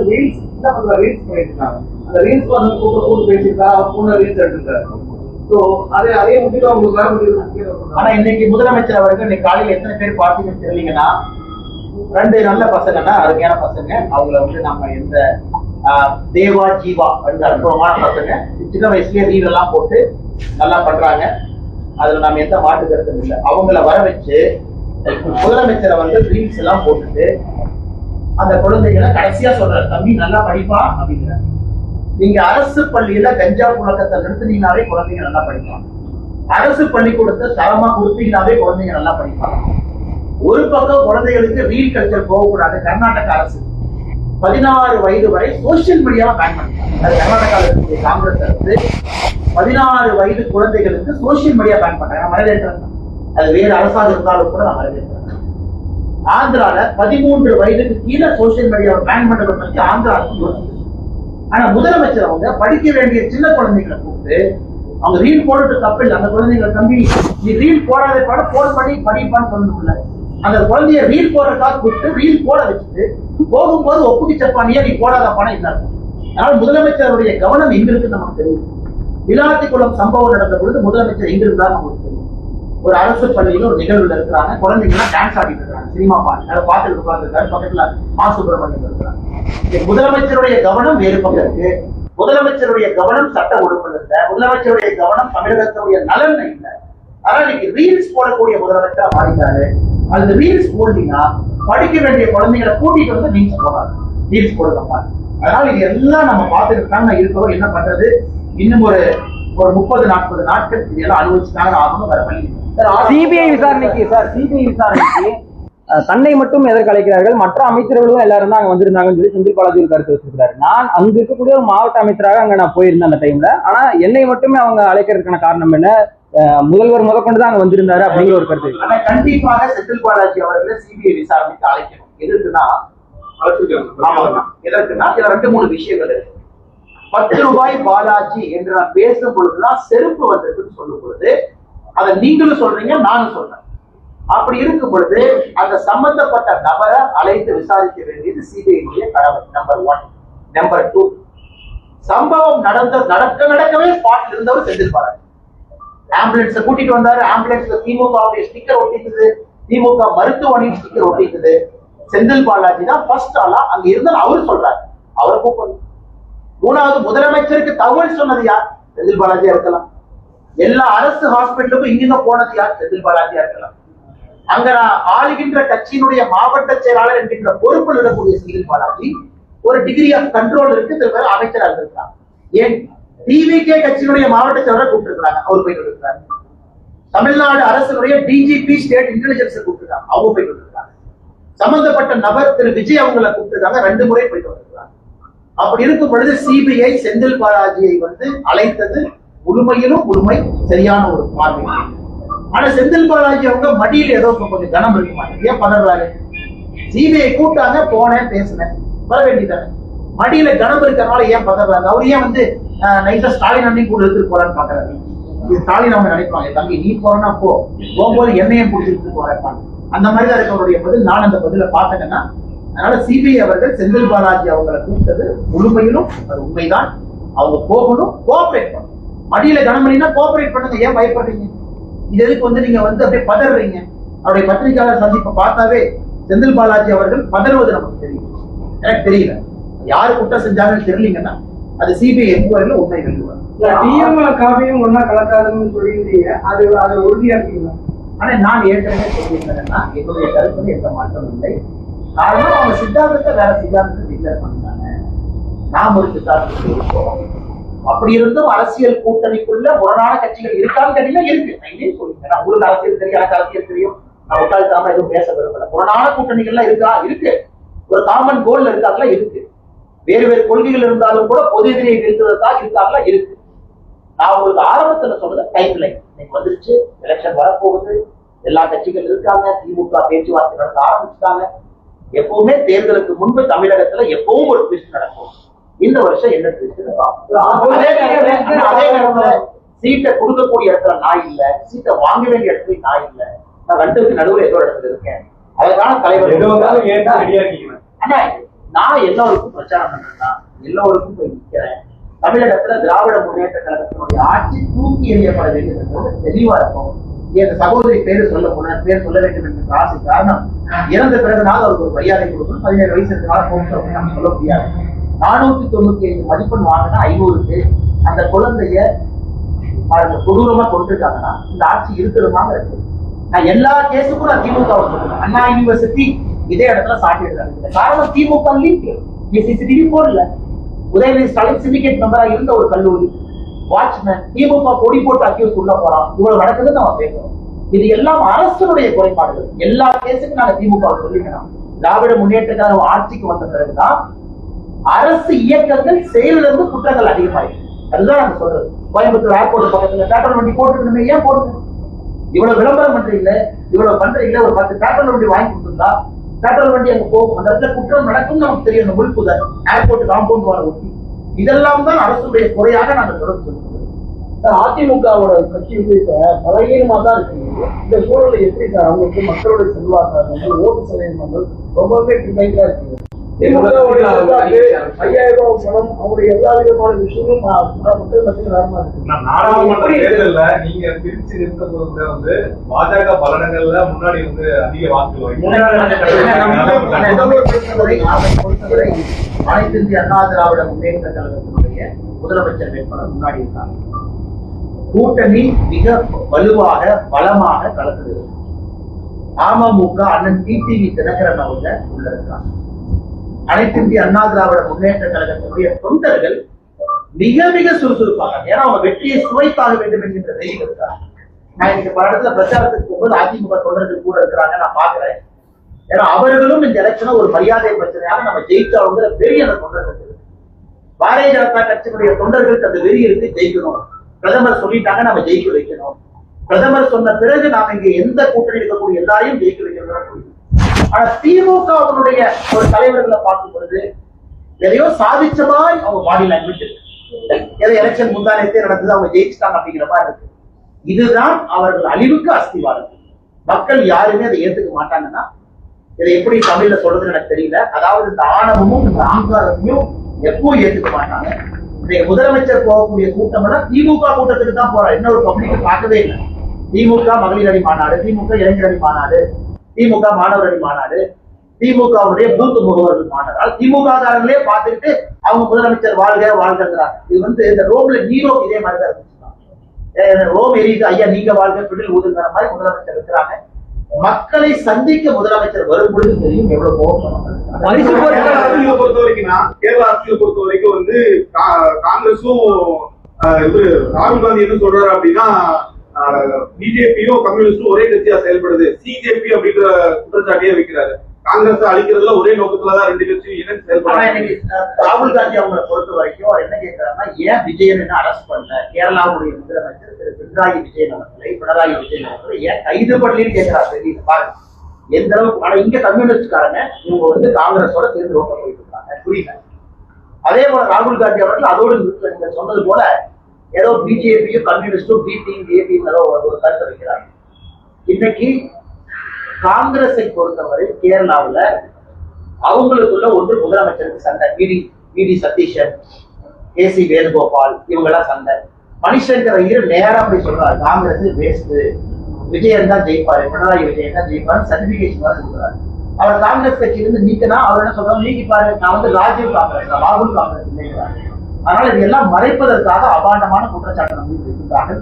ரீல்ஸ் பண்ணிட்டு இருக்காங்க. அந்த ரீல்ஸ் வந்து கூட்டு பேசியிருக்காரு, அவர் கூட ரீல்ஸ் எடுத்திருக்காரு. அதே முக்கியம் உங்களுக்கு. ஆனா இன்னைக்கு முதலமைச்சர் அவர்கள் இன்னைக்கு காலையில் எத்தனை பேர் பார்த்தீங்கன்னு தெரியலீங்கன்னா, 2 நல்ல பசங்கன்னா அருமையான பசங்க. அவங்கள வந்து நம்ம எந்த தேவா ஜீவா ரெண்டு அற்புதமான பசங்க. சின்ன வயசுலயே ரீல் எல்லாம் போட்டு நல்லா பண்றாங்க. அதுல நம்ம எந்த மாற்று கருத்தும் இல்லை. அவங்கள வர வச்சு முதலமைச்சரை வந்து ரீல்ஸ் எல்லாம் போட்டுட்டு அந்த குழந்தைகளை கடைசியா சொல்ற, தம்பி நல்லா படிப்பா அப்படிங்கிற. நீங்க அரசு பள்ளியில கஞ்சா புழக்கத்தை நிறுத்தினீங்கனாவே குழந்தைங்க நல்லா படிப்பாங்க. அரசு பள்ளிக்கூடத்தை தரமா கொடுத்தீங்கன்னாவே குழந்தைங்க நல்லா படிப்பாங்க. ஒரு பக்கம் குழந்தைகளுக்கு ரீல் கல்ச்சர் போகக்கூடாது. கர்நாடக அரசு 16 வயது வரை சோசியல் மீடியாவை பேன் பண்ணிட்டாங்க. அது கர்நாடகாவில் காங்கிரஸ் அரசு 16 வயது குழந்தைகளுக்கு சோசியல் மீடியா பேன் பண்றாங்க. நான் வரவேற்கிறேன். அது வேறு அரசாக இருந்தாலும் கூட நான் வரவேற்கிறேன். ஆந்திரால 13 வயதுக்கு கீழே சோசியல் மீடியாவை பேன் பண்றதை பற்றி ஆந்திரா அரசு யோசிச்சு. ஆனா முதலமைச்சர் அவங்க படிக்க வேண்டிய சின்ன குழந்தைகளை கூப்பிட்டு அவங்க ரீல் போடுறது தப்பு இல்லை. அந்த குழந்தைங்களை தம்பி நீ ரீல் போடாத பாட போன் பண்ணி படிப்பான்னு சொல்லணும்ல. அந்த குழந்தைய ரீல் போடுறதுக்காக கூப்பிட்டு ரீல் போட வச்சுட்டு போகும்போது ஒப்புக்கு சப்பானியா நீ போடாத பணம் இல்லை. அதனால முதலமைச்சருடைய கவனம் எங்க இருக்கு நமக்கு தெரியும். விளாத்திக்குளம் சம்பவம் நடந்த பொழுது முதலமைச்சர் எங்க இருந்தா நமக்கு தெரியும். ஒரு அரசு பள்ளியில ஒரு நிகழ்வுல இருக்கிறாங்க. குழந்தைங்கலாம் டான்ஸ் ஆடிட்டு இருக்காங்க, சினிமா பாட்டு அதை பார்த்துட்டு உட்கார்ந்துருக்காரு. பக்கத்துல மா சுப்பிரமணியம் இருக்கிறாங்க. முதலமைச்சருடைய கவனம் வேறு பக்கம் இருக்கு. முதலமைச்சருடைய கவனம் சட்ட ஒழுங்குல இல்ல. முதலமைச்சருடைய கவனம் தமிழகத்துடைய நலன் இல்லை. ஆனா இன்னைக்கு ரீல்ஸ் போடக்கூடிய முதலமைச்சரா மாறிட்டாரு. அந்த ரீல்ஸ் போட்டீங்கன்னா படிக்க வேண்டிய குழந்தைகளை கூட்டிட்டு வந்து நீங்க போறாங்க ரீல்ஸ் போடுறப்ப. அதனால இது எல்லாம் நம்ம பார்த்துட்டு தான் இருக்கிறோம். என்ன பண்றது? இன்னும் ஒரு 30-40 நாட்கள் இதெல்லாம் அனுபவிச்சுட்டாங்க ஆகணும். வேற வழி. சிபிஐ விசாரணைக்கு தன்னை மட்டும் எதற்கு அழைக்கிறார்கள், மற்ற அமைச்சர்களும் எல்லாரும் தான் அங்க வந்திருந்தாங்கன்னு சொல்லி செந்தில் பாலாஜி ஒரு கருத்து வச்சிருக்காரு. நான் அங்க இருக்கக்கூடிய ஒரு மாவட்ட அமைச்சராக அங்க நான் போயிருந்தேன் அந்த டைம்ல. ஆனா என்னை மட்டுமே அவங்க அழைக்கிறதுக்கான காரணம் என்ன, முதல்வர் முதற்கொண்டுதான் அங்க வந்திருந்தாரு அப்படிங்கிற ஒரு கருத்து. ஆனா கண்டிப்பாக செந்தில் பாலாஜி அவர்களை சிபிஐ விசாரணைக்கு அழைக்கணும். எதற்குன்னா இதுல 2-3 விஷயங்கள் இருக்கு. 10 ரூபாய் பாலாஜி என்று நான் பேசும் பொழுதுதான் செருப்பு வந்ததுன்னு சொல்லும் பொழுது அதை நீங்களும் சொல்றீங்க, நானும் சொல்றேன். அப்படி இருக்கும் பொழுது அந்த சம்பந்தப்பட்ட நபரை அழைத்து விசாரிக்க வேண்டியது சிபிஐ கடமை. நம்பர் 1. நம்பர் 2, சம்பவம் நடக்கவே ஸ்பாட்ல இருந்தவர் செந்தில் பாலாஜி. ஆம்புலன்ஸ் கூட்டிட்டு வந்தாரு. ஆம்புலன்ஸ்ல திமுக ஸ்டிக்கர் ஒட்டிக்குது, திமுக மருத்துவமனை ஸ்டிக்கர் ஒட்டிக்குது. செந்தில் பாலாஜி தான் ஃபர்ஸ்ட் ஆளா அங்க இருந்தாலும் அவரு சொல்றாரு. அவரை கூப்பிடணும். 3வது, முதலமைச்சருக்கு தகவல் சொன்னது யார்? செந்தில் பாலாஜியா இருக்கலாம். எல்லா அரசு ஹாஸ்பிட்டலுக்கும் இங்க போனது யார்? செந்தில் பாலாஜியா இருக்கலாம். அங்க ஆளுகின்ற கட்சியினுடைய மாவட்ட செயலாளர் என்கின்ற பொறுப்பில் இருக்கக்கூடிய செந்தில் பாலாஜி ஒரு டிகிரி ஆஃப் கண்ட்ரோல் இருக்கு. அமைச்சராக இருந்திருக்காங்க. ஏன் டிவிகே கட்சியினுடைய மாவட்ட செயலாளர் கூப்பிட்டுருக்காங்க, அவர் போயிட்டு இருக்காரு. தமிழ்நாடு அரசுடைய டிஜிபி ஸ்டேட் இன்டெலிஜென்ஸ் கூப்பிட்டுருக்காங்க, அவங்க போயிட்டு இருக்காங்க. சம்பந்தப்பட்ட நபர் திரு விஜய் அவங்களை கூப்பிட்டுருக்காங்க, 2 முறை போயிட்டு வந்திருக்காங்க. அப்படி இருக்கும் பொழுது சிபிஐ செந்தில் பாலாஜியை வந்து அழைத்தது முழுமையிலும் முழுமை சரியான ஒரு பார்வை. ஆனா செந்தில் பாலாஜி அவங்க மடியில் ஏதோ கொஞ்சம் கனம் இருக்க மாட்டேங்க. ஏன் பதறாரு? சிபிஐ கூட்டாங்க, போனேன், பேசினேன், வர வேண்டியதானே. மடியில கனம் இருக்கிறனால ஏன் பதறாங்க? அவர் ஏன் வந்து நைட்டா ஸ்டாலின் அன்னைக்கு கூட எடுத்துட்டு போறான்னு பாக்குறாரு. இது ஸ்டாலின் அவங்க நினைப்பாங்க, தம்பி நீ போறனா போகும்போது என்னையும் பிடிச்சிட்டு போறாங்க. அந்த மாதிரிதான் இருக்கவருடைய பதில். நான் அந்த பதில பார்த்தேன்னா, அதனால சிபிஐ அவர்கள் செந்தில் பாலாஜி அவங்களை கூப்பிட்டது முழுமையிலும் அது உண்மைதான். அவங்க போகணும், கோஆபரேட் பண்ணணும். மடியில கனமணினா கோஆபரேட் பண்ணுங்க, ஏன் பயப்படுறீங்க? இது எதுக்கு வந்து நீங்க வந்து அப்படியே பதறீங்க? அவருடைய பத்திரிகையாளர் சந்திப்பை பார்த்தாவே செந்தில் பாலாஜி அவர்கள் பதறுவது நமக்கு தெரியும். எனக்கு தெரியல யாரு குற்றம் செஞ்சாங்கன்னு தெரியலீங்கன்னா அது சிபிஐ என்கொயரியில உண்மை வெளிவரும். காவியும் ஒன்னா கலக்காதுன்னு சொல்லியிருந்தீங்க, அது உறுதியா இருக்கீங்களா? ஆனா நான் ஏற்கனவே சொல்லியிருந்தேன்னா என்னுடைய கருத்து எந்த மாற்றம் இல்லை. காரணம் அவங்க சித்தாந்தத்தை வேற சித்தாந்தத்தை டிக்ளேர் பண்ணாங்க, நாம் ஒரு சித்தாந்தத்தில் இருக்கோம். அப்படி இருந்தும் அரசியல் கூட்டணிக்குள்ள முரணான கட்சிகள் இருக்கான்னு கேட்டீங்கன்னா இருக்கு. நான் இதே சொல்லுங்க, நான் உங்களுக்கு அரசியல் தெரியும், எனக்கு அரசியல் தெரியும், நான் உட்காந்துக்காம எதுவும் பேச விரும்பல. முரணான கூட்டணிகள்லாம் இருக்கா? இருக்கு. ஒரு காமன் கோல்ல இருக்காங்களா? இருக்கு. வேறு வேறு கொள்கைகள் இருந்தாலும் கூட பொது எதிரியை இருக்கிறதா இருக்காங்களா? இருக்கு. நான் உங்களுக்கு ஆரம்பத்துல சொன்னது டைம் லைன் இன்னைக்கு வந்துருச்சு. எலெக்ஷன் வரப்போகுது, எல்லா கட்சிகள் இருக்காங்க, திமுக பேச்சுவார்த்தை நடத்த ஆரம்பிச்சுட்டாங்க. எப்பவுமே தேர்தலுக்கு முன்பு தமிழகத்துல எப்பவும் ஒரு ட்விஸ்ட் நடக்கும். இந்த வருஷம் என்ன ட்விஸ்ட்? அதே நேரத்துல சீட்டை கொடுக்கக்கூடிய இடத்துல நான் இல்ல, சீட்டை வாங்க வேண்டிய இடத்துல நான் இல்ல, நான் ரெண்டுக்கு நடுவில் ஏதோ இடத்துல இருக்கேன். அதற்கான தலைவர் ஆனா நான் எல்லோருக்கும் பிரச்சாரம் பண்றேன்னா எல்லோருக்கும் போய் நிற்கிறேன். தமிழகத்துல திராவிட முன்னேற்ற கழகத்தினுடைய ஆட்சி தூக்கி எறியப்பட வேண்டியது தெளிவா இருக்கும். என் சகோதரி பேரு சொல்ல வேண்டும் என்ற ஆசை காரணம், இறந்த பிறகுனால அவருக்கு ஒரு மரியாதை கொடுக்கணும். 17 வயசு இருக்கிறால போகணும் நம்ம சொல்ல முடியாது. 495 மதிப்பெண் வாங்கினா 500க்கு அந்த குழந்தைய கொடூரமா கொண்டிருக்காங்கன்னா இந்த ஆட்சி இருக்கிறதுமாக இருக்கு. நான் எல்லா கேஸுக்கும் நான் திமுக சொல்றேன். அண்ணா யூனிவர்சிட்டி இதே இடத்துல சாட்டியிருக்காங்க. காரணம் திமுக சிசிடிவி போடல. உதயநிதி ஸ்டாலின் சிண்டிகேட் மெம்பரா இருந்த ஒரு கல்லூரி வாட்ச்மேன் திமுக கொடி போட்டு அக்யூஸ் உள்ள போறான். இவ்வளவு நடக்குதுன்னு நம்ம பேசுறோம். இது எல்லாம் அரசுடைய குறைபாடுகள். எல்லா கேஸுக்கும் நாங்க திமுக சொல்லிக்கணும். திராவிட முன்னேற்ற கழகம் ஆட்சிக்கு வந்த பிறகுதான் அரசு இயக்கங்கள் செயலிலிருந்து குற்றங்கள் அதிகமாயிருக்கு. அதுதான் நாங்க சொல்றது. கோயம்புத்தூர் ஏர்போர்ட் பக்கத்துல பேட்ரோல் வண்டி போட்டுருக்கணுமே, ஏன் போடுங்க? இவ்வளவு விளம்பரம் பண்றீங்க, இவ்வளவு பண்றீங்க. ஒரு 10 பேட்ரோல் வண்டி வாங்கி கொடுத்துருந்தா பேட்ரோல் வண்டி அங்க போகும். அந்த இடத்துல குற்றம் நடக்கும் நமக்கு தெரியும். முழுப்புதல் ஏர்போர்ட் காம்பவுண்ட் வார ஒட்டி இதெல்லாம் தான் அரசுடைய குறையாக நாங்கள் தொடர்ந்து சொல்லுவோம். அதிமுகவோட கட்சி வந்து இப்ப பலகீனமா தான் இருக்கு. இந்த சூழலை எப்படி சார் அவங்களுக்கு மக்களுடைய செல்வாக்கு ஓட்டு சதவீதங்கள் ரொம்பவே பின்தங்கியா இருக்கு. 5000 ரூபாய் பணம் அவருடைய எல்லா விதமான விஷயமும் மக்கள் மத்தியில் வேறமா இருக்கு. நாடாளுமன்ற தேர்தல்ல நீங்க பிரிச்சு நிறுத்தது வந்து பாஜக பலனங்கள்ல முன்னாடி வந்து அதிக வாக்குகள் பொறுத்தவரை அனைத்து இந்திய அண்ணா திராவிட முன்னேற்ற கழகத்தினுடைய முதலமைச்சர் வேட்பாளர் முன்னாடி இருக்காங்க. கூட்டணி மிக வலுவாக பலமாக கலந்தது. அமமுக அண்ணன் டிடிவி தினகரன் அவங்க உள்ள இருக்காங்க. அனைத்து இந்திய அண்ணா திராவிட முன்னேற்ற கழகத்தினுடைய தொண்டர்கள் மிக மிக சுறுசுறுப்பாங்க. ஏன்னா அவங்க வெற்றியை சுவைத்தாக வேண்டும் என்கின்ற தைரியம் இருக்காங்க. நான் இன்னைக்கு பல இடத்துல பிரச்சாரத்துக்கு போகும்போது அதிமுக தொண்டர்கள் கூட இருக்கிறாங்க, நான் பாக்குறேன். ஏன்னா அவர்களும் இந்த எலெக்ஷனை ஒரு மரியாதை பிரச்சனையாக நம்ம ஜெயிச்சாங்கிற வெறி அந்த தொண்டர்கள். பாரதிய ஜனதா கட்சியினுடைய தொண்டர்களுக்கு அந்த வெறி இருக்கு, ஜெயிக்கணும். பிரதமர் சொல்லிட்டாங்க, நம்ம ஜெயிக்க வைக்கணும். பிரதமர் சொன்ன பிறகு நாம இங்க எந்த கூட்டணி இருக்கக்கூடிய எல்லாரையும் ஜெயிக்க வைக்கணும். ஆனா திமுகவுடைய ஒரு தலைவர்களை பார்க்கும் பொழுது எதையோ சாதிச்ச மாதிரி அவங்க பாடி லாங்குவேஜ் இருக்கு. ஏதோ எலெக்ஷன் முந்தானத்தே நடந்தது, அவங்க ஜெயிச்சுட்டாங்க அப்படிங்கிற மாதிரி இருக்கு. இதுதான் அவர்கள் அழிவுக்கு அஸ்திவாரம். மக்கள் யாருமே அதை ஏத்துக்க மாட்டாங்கன்னா இதை எப்படி தமிழ்ல சொல்றதுன்னு எனக்கு தெரியல. அதாவது இந்த ஆணவமும் இந்த ஆங்காரத்தையும் எப்பவும் ஏத்துக்க மாட்டாங்க. இன்றைய முதலமைச்சர் போகக்கூடிய கூட்டம் எல்லாம் திமுக கூட்டத்துக்கு தான் போறாரு. இன்னொரு பப்ளிக் பார்க்கவே இல்லை. திமுக மகளிர் அணி மாநாடு, திமுக இளைஞர் அணி மாநாடு, திமுக மாணவர் அணி மாநாடு, திமுகவுடைய பூத் முகவர்கள் மாநாடு. திமுக காரங்களே பார்த்துக்கிட்டு அவங்க முதலமைச்சர் வாழ்க வாழ்கிறாங்க. இது வந்து இந்த ரோம்ல நீரோ இதே மாதிரிதான் இருந்துச்சு. ரோம் எரியுது, ஐயா நீங்க வாழ்க பிடில் ஊதுங்கிற மாதிரி முதலமைச்சர் இருக்கிறாங்க. மக்களை சந்திக்க முதலமைச்சர் வரும் பொழுது தெரியும் எவ்வளவு கோபம். அரசியலை பொறுத்த வரைக்கும் கேரள அரசியலை பொறுத்த வரைக்கும் வந்து காங்கிரஸும் ராகுல் காந்தி என்ன சொல்றாரு அப்படின்னா பிஜேபியும் கம்யூனிஸ்டும் ஒரே கட்சியா செயல்படுது, சிஜேபி அப்படின்ற குற்றச்சாட்டியே வைக்கிறாரு. காங்கிரஸ் அழிக்கிறதுல ஒரே நோக்கத்துலதான் ரெண்டு கட்சியும் இணைந்து செயல்படுறாங்க. ராகுல் காந்தி அவங்களை பொறுத்த வரைக்கும் அவர் என்ன கேட்கிறாருன்னா, ஏன் விஜயன் என்ன அரெஸ்ட் பண்ணல, கேரளாவுடைய முதலமைச்சர் திரு பினராயி விஜயன் அவர்களை ஏன் கைது பண்ணலன்னு கேட்கிறார். தெரியல பாருங்க எந்த அளவுக்கு. ஆனா இங்க கம்யூனிஸ்ட்காரங்க இவங்க வந்து காங்கிரஸோட சேர்ந்து ரோட்ட போயிட்டு இருக்காங்க, புரியல. அதே போல ராகுல் காந்தி அவர்கள் அதோடு நீங்க சொன்னது போல ஏதோ பிஜேபியும் கம்யூனிஸ்டும் பிடியும் ஏபியும் ஏதோ ஒரு கருத்தை வைக்கிறாங்க. இன்னைக்கு காங்கிரஸை பொறுத்தவரை கேரளாவில் அவங்களுக்குள்ள ஒன்று முதலமைச்சருக்கு சண்டை. வி.டி. சதீஷன், கே.சி. வேணுகோபால் இவங்கெல்லாம் சண்டை. மணிசங்கர் ஐயர் நேரம் அப்படி சொல்றாரு, காங்கிரஸ் வேஸ்ட், விஜயன் தான் ஜெயிப்பாரு, பினராயி விஜயன் தான் ஜெயிப்பாரு, சர்டிபிகேஷன் தான் சொல்றாரு. அவர் காங்கிரஸ் கட்சியிலிருந்து நீக்கினா அவர் என்ன சொல்றாரு, நீக்கி பாரு நான் வந்து ராஜீவ் காங்கிரஸ், ராகுல் காங்கிரஸ் இல்லைங்கிறார். அதனால இதெல்லாம் மறைப்பதற்காக அபாண்டமான குற்றச்சாட்டு நம்பி இருக்கிறார்கள்.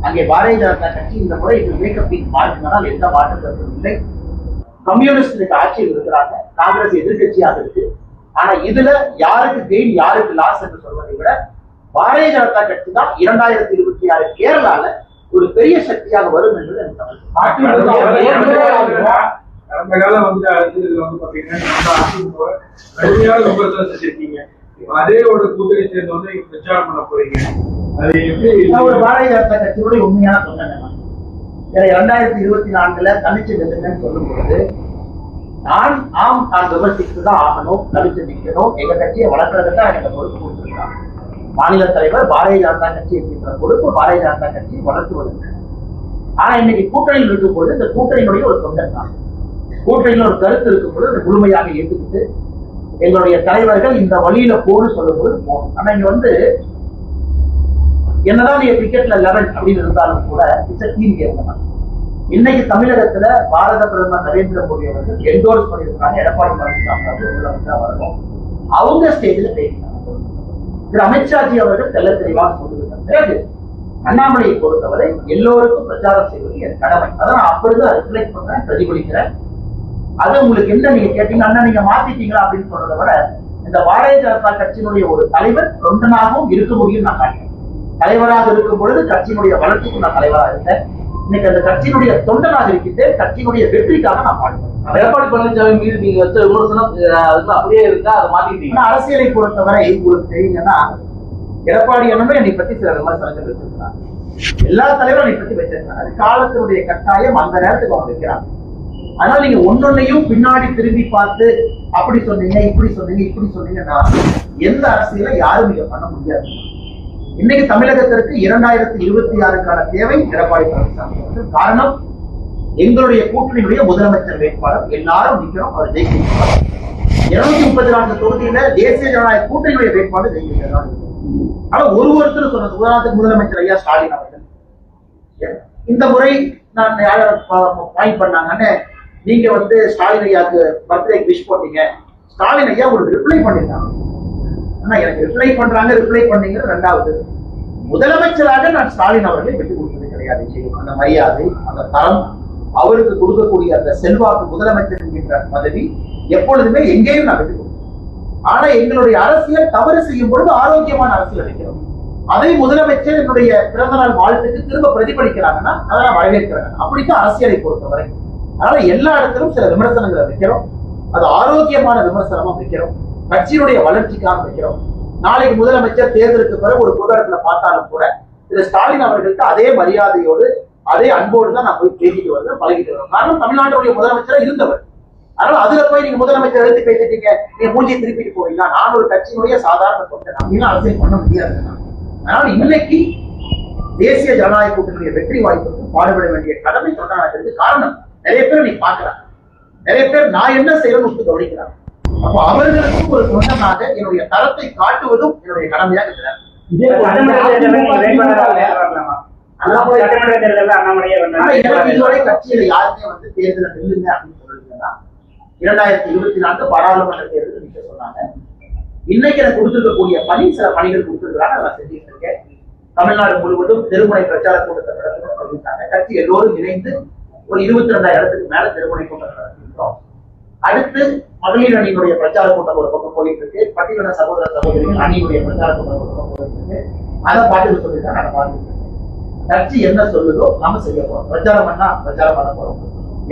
அங்கே பாரதிய ஜனதா கட்சி இந்த முறை இது மேக்கப்பிங் மாற்றினால் எந்த மாற்றம் இல்லை. கம்யூனிஸ்ட் இன்னைக்கு ஆட்சியில் இருக்கிறாங்க, காங்கிரஸ் எதிர்கட்சியாக இருக்கு. ஆனா இதுல யாருக்கு கெயின் யாருக்கு லாஸ் என்று சொல்வதை விட பாரதிய ஜனதா கட்சி தான் 2026 கேரளால ஒரு பெரிய சக்தியாக வரும் என்பது கடந்த காலம் வந்து இதுல வந்து பாத்தீங்கன்னா கடுமையான விமர்சனம் செஞ்சிருக்கீங்க. அதே ஒரு கூட்டணி சேர்ந்து வந்து நீங்க பிரச்சாரம் பண்ண போறீங்க. அது எப்படி ஒரு பாரதிய ஜனதா கட்சியோட உண்மையான தொண்டை 2024 தனிச்சு நின்றுங்கன்னு சொல்லும் பொழுது நான் விமர்சித்து தான் ஆகணும், தனிச்சு நிற்கணும், எங்க கட்சியை வளர்க்கறதுக்கு தான் எனக்கு பொறுப்பு கொடுத்துருக்காங்க. மாநில தலைவர் பாரதிய ஜனதா கட்சி என்கின்ற பொறுப்பு பாரதிய ஜனதா கட்சியை வளர்த்துவதற்கு. ஆனா இன்னைக்கு கூட்டணியில் இருக்கும் பொழுது இந்த கூட்டணியினுடைய ஒரு தொண்டன் தான், கூட்டணியில் ஒரு கருத்து இருக்கும் பொழுது அதை முழுமையாக ஏற்றுக்கிட்டு எங்களுடைய தலைவர்கள் இந்த வழியில போன்னு சொல்லும் பொழுது போகணும். ஆனா இங்க வந்து என்னதான் நீங்க கிரிக்கெட்ல 11 அப்படின்னு இருந்தாலும் கூட டீம் கேம் தான். இன்னைக்கு தமிழகத்துல பாரத பிரதமர் நரேந்திர மோடி அவர்கள் என்டோர்ஸ் பண்ணியிருக்காங்க, எடப்பாடி பழனிசாமி அவர்கள் முதலமைச்சரா வரணும். அவங்க ஸ்டேஜ்ல பேசினாங்க. திரு அமித்ஷாஜி அவர்கள் தெல்ல தெளிவாக சொல்லியிருக்காங்க. பிறகு அண்ணாமலையை பொறுத்தவரை எல்லோருக்கும் பிரச்சாரம் செய்வது என் கடமை. அதான் நான் அப்பொழுது ரிஃப்ளெக்ட் பண்றேன், பிரதிபலிக்கிறேன். அது உங்களுக்கு என்ன நீங்க கேட்டீங்க, அண்ணா நீங்க மாத்திட்டீங்களா அப்படின்னு சொல்றதை விட இந்த பாரதிய ஜனதா கட்சியினுடைய ஒரு தலைவர் தொண்டனாகவும் இருக்க முடியும் நான் காட்டுறேன். தலைவராக இருக்கும் பொழுது கட்சியினுடைய வளர்ச்சிக்கு நான் தலைவராக இருந்தேன். இன்னைக்கு அந்த கட்சியினுடைய தொண்டனாக இருக்கின்றேன். கட்சியினுடைய வெற்றிக்காக நான் பாடுவேன். எடப்பாடி பழனிசாமி மீது நீங்க வச்ச விமர்சனம் அப்படியே இருக்கா, அதை மாத்திட்டீங்க? அரசியலை பொறுத்தவரை உங்களுக்கு தெரியுங்கன்னா எடப்பாடி அண்ணனும் என்னை பத்தி சில விமர்சனங்கள் வச்சிருக்கிறாங்க, எல்லா தலைவரும் என்னை பத்தி வச்சிருக்காங்க. அது காலத்தினுடைய கட்டாயம், அந்த நேரத்துக்கு அவங்க வைக்கிறாங்க. அதனால நீங்க ஒன்னொன்னையும் பின்னாடி திரும்பி பார்த்து அப்படி சொன்னீங்க இப்படி சொன்னீங்க இப்படி சொன்னீங்கன்னா எந்த அரசியலை யாரும் நீங்க பண்ண முடியாது. இன்னைக்கு தமிழகத்திற்கு 2026க்கான தேவை எடப்பாடி பழனிசாமி. காரணம் எங்களுடைய கூட்டணியுடைய முதலமைச்சர் வேட்பாளர் எல்லாரும் நிக்கிறோம், அவர் ஜெயிக்கிறார். 234 தொகுதியில தேசிய ஜனநாயக கூட்டணியுடைய வேட்பாளர் ஜெயிக்கிறார். ஆனா ஒருத்தர் சொன்னது, உதாரணத்துக்கு முதலமைச்சர் ஐயா ஸ்டாலின் அவர்கள் இந்த முறை நான் யார பாயிண்ட் பண்ணாங்கன்னு, நீங்க வந்து ஸ்டாலின் ஐயாவுக்கு பர்த்டே விஷ் போட்டீங்க, ஸ்டாலின் ஐயா ஒரு ரிப்ளை பண்ணிருக்காங்க. ஆனா எனக்கு ரிப்ளை பண்றாங்க, ரிப்ளை பண்ணீங்க. ரெண்டாவது, முதலமைச்சராக நான் ஸ்டாலின் அவர்களை விட்டு கொடுத்தது கிடையாது. அந்த மரியாதை, அந்த தரம், அவருக்கு கொடுக்கக்கூடிய அந்த செல்வாக்கு, முதலமைச்சர் என்கின்ற பதவி எப்பொழுதுமே எங்கேயும் நான் விட்டு கொடுத்தேன். ஆனா எங்களுடைய அரசியல் தவறு செய்யும் பொழுது ஆரோக்கியமான அரசியல் வைக்கிறோம். அதை முதலமைச்சர் என்னுடைய பிறந்த நாள் வாழ்த்துக்கு திரும்ப பிரதிபலிக்கிறாங்கன்னா அதெல்லாம் வரவேற்கிறாங்க. அப்படித்தான் அரசியலை பொறுத்தவரை. அதனால எல்லா இடத்திலும் சில விமர்சனங்களை வைக்கிறோம், அது ஆரோக்கியமான விமர்சனமா வைக்கிறோம், கட்சியினுடைய வளர்ச்சிக்காக வைக்கிறோம். நாளைக்கு முதலமைச்சர் தேர்தலுக்கு பிறகு ஒரு பொது இடத்துல பார்த்தாலும் கூட திரு ஸ்டாலின் அவர்களுக்கு அதே மரியாதையோடு அதே அன்போடு தான் நான் போய் பேசிட்டு வருவேன், பழகிட்டு வருவேன். காரணம் தமிழ்நாட்டுடைய முதலமைச்சரா இருந்தவர். அதனால அதுல போய் நீங்க முதலமைச்சர் எடுத்து பேசிட்டீங்க, நீங்க மூஞ்சியை திருப்பிட்டு போவீங்களா? நான் ஒரு கட்சியினுடைய சாதாரண தொண்டன், அப்படின்னா அரசியல் பண்ண முடியாது. அதனால இன்னைக்கு தேசிய ஜனநாயக கூட்டணியுடைய வெற்றி வாய்ப்புக்கு பாடுபட வேண்டிய கடமை தொண்டனாக காரணம் நிறைய பேர் நீ பாக்குறாங்க, நிறைய பேர் நான் என்ன செய்யறேன்னு கவனிக்கிறாங்க. அப்போ அவர்களுக்கும் ஒரு தொண்டனாக என்னுடைய தரத்தை காட்டுவதும் என்னுடைய கடமையாக இருக்கிறார். இதுவரை கட்சியில யாருமே வந்து தேர்தலை நில்லுங்க அப்படின்னு சொல்லிருந்தா 2024 பாராளுமன்ற தேர்தல் நிக்க சொன்னாங்க. இன்னைக்கு எனக்கு கொடுத்திருக்கக்கூடிய பணி, சில பணிகள் கொடுத்திருக்கிறாங்க, அதை நான் செஞ்சுட்டு இருக்கேன். தமிழ்நாடு முழுவதும் தெருமுனை பிரச்சார கூட்டத்தை நடத்தணும் சொல்லிட்டாங்க. கட்சி எல்லோரும் இணைந்து ஒரு 22,000 இடத்துக்கு மேல தெருமுனை கூட்டத்தை நடத்திருக்கிறோம். அடுத்து மகளிர் அணியினுடைய பிரச்சார கூட்டம் ஒரு பக்கம் போயிட்டு இருக்கு, பட்டியலின சகோதர சகோதரிகள் அணியினுடைய பிரச்சார கூட்டம் ஒரு பக்கம் போயிட்டு இருக்கு. அதை பார்த்துட்டு சொல்லிட்டு நாங்க பார்த்துட்டு இருக்கோம். கட்சி என்ன சொல்லுதோ நாம செய்ய போறோம். பிரச்சாரம் பண்ணா பிரச்சாரம் பண்ண போறோம்,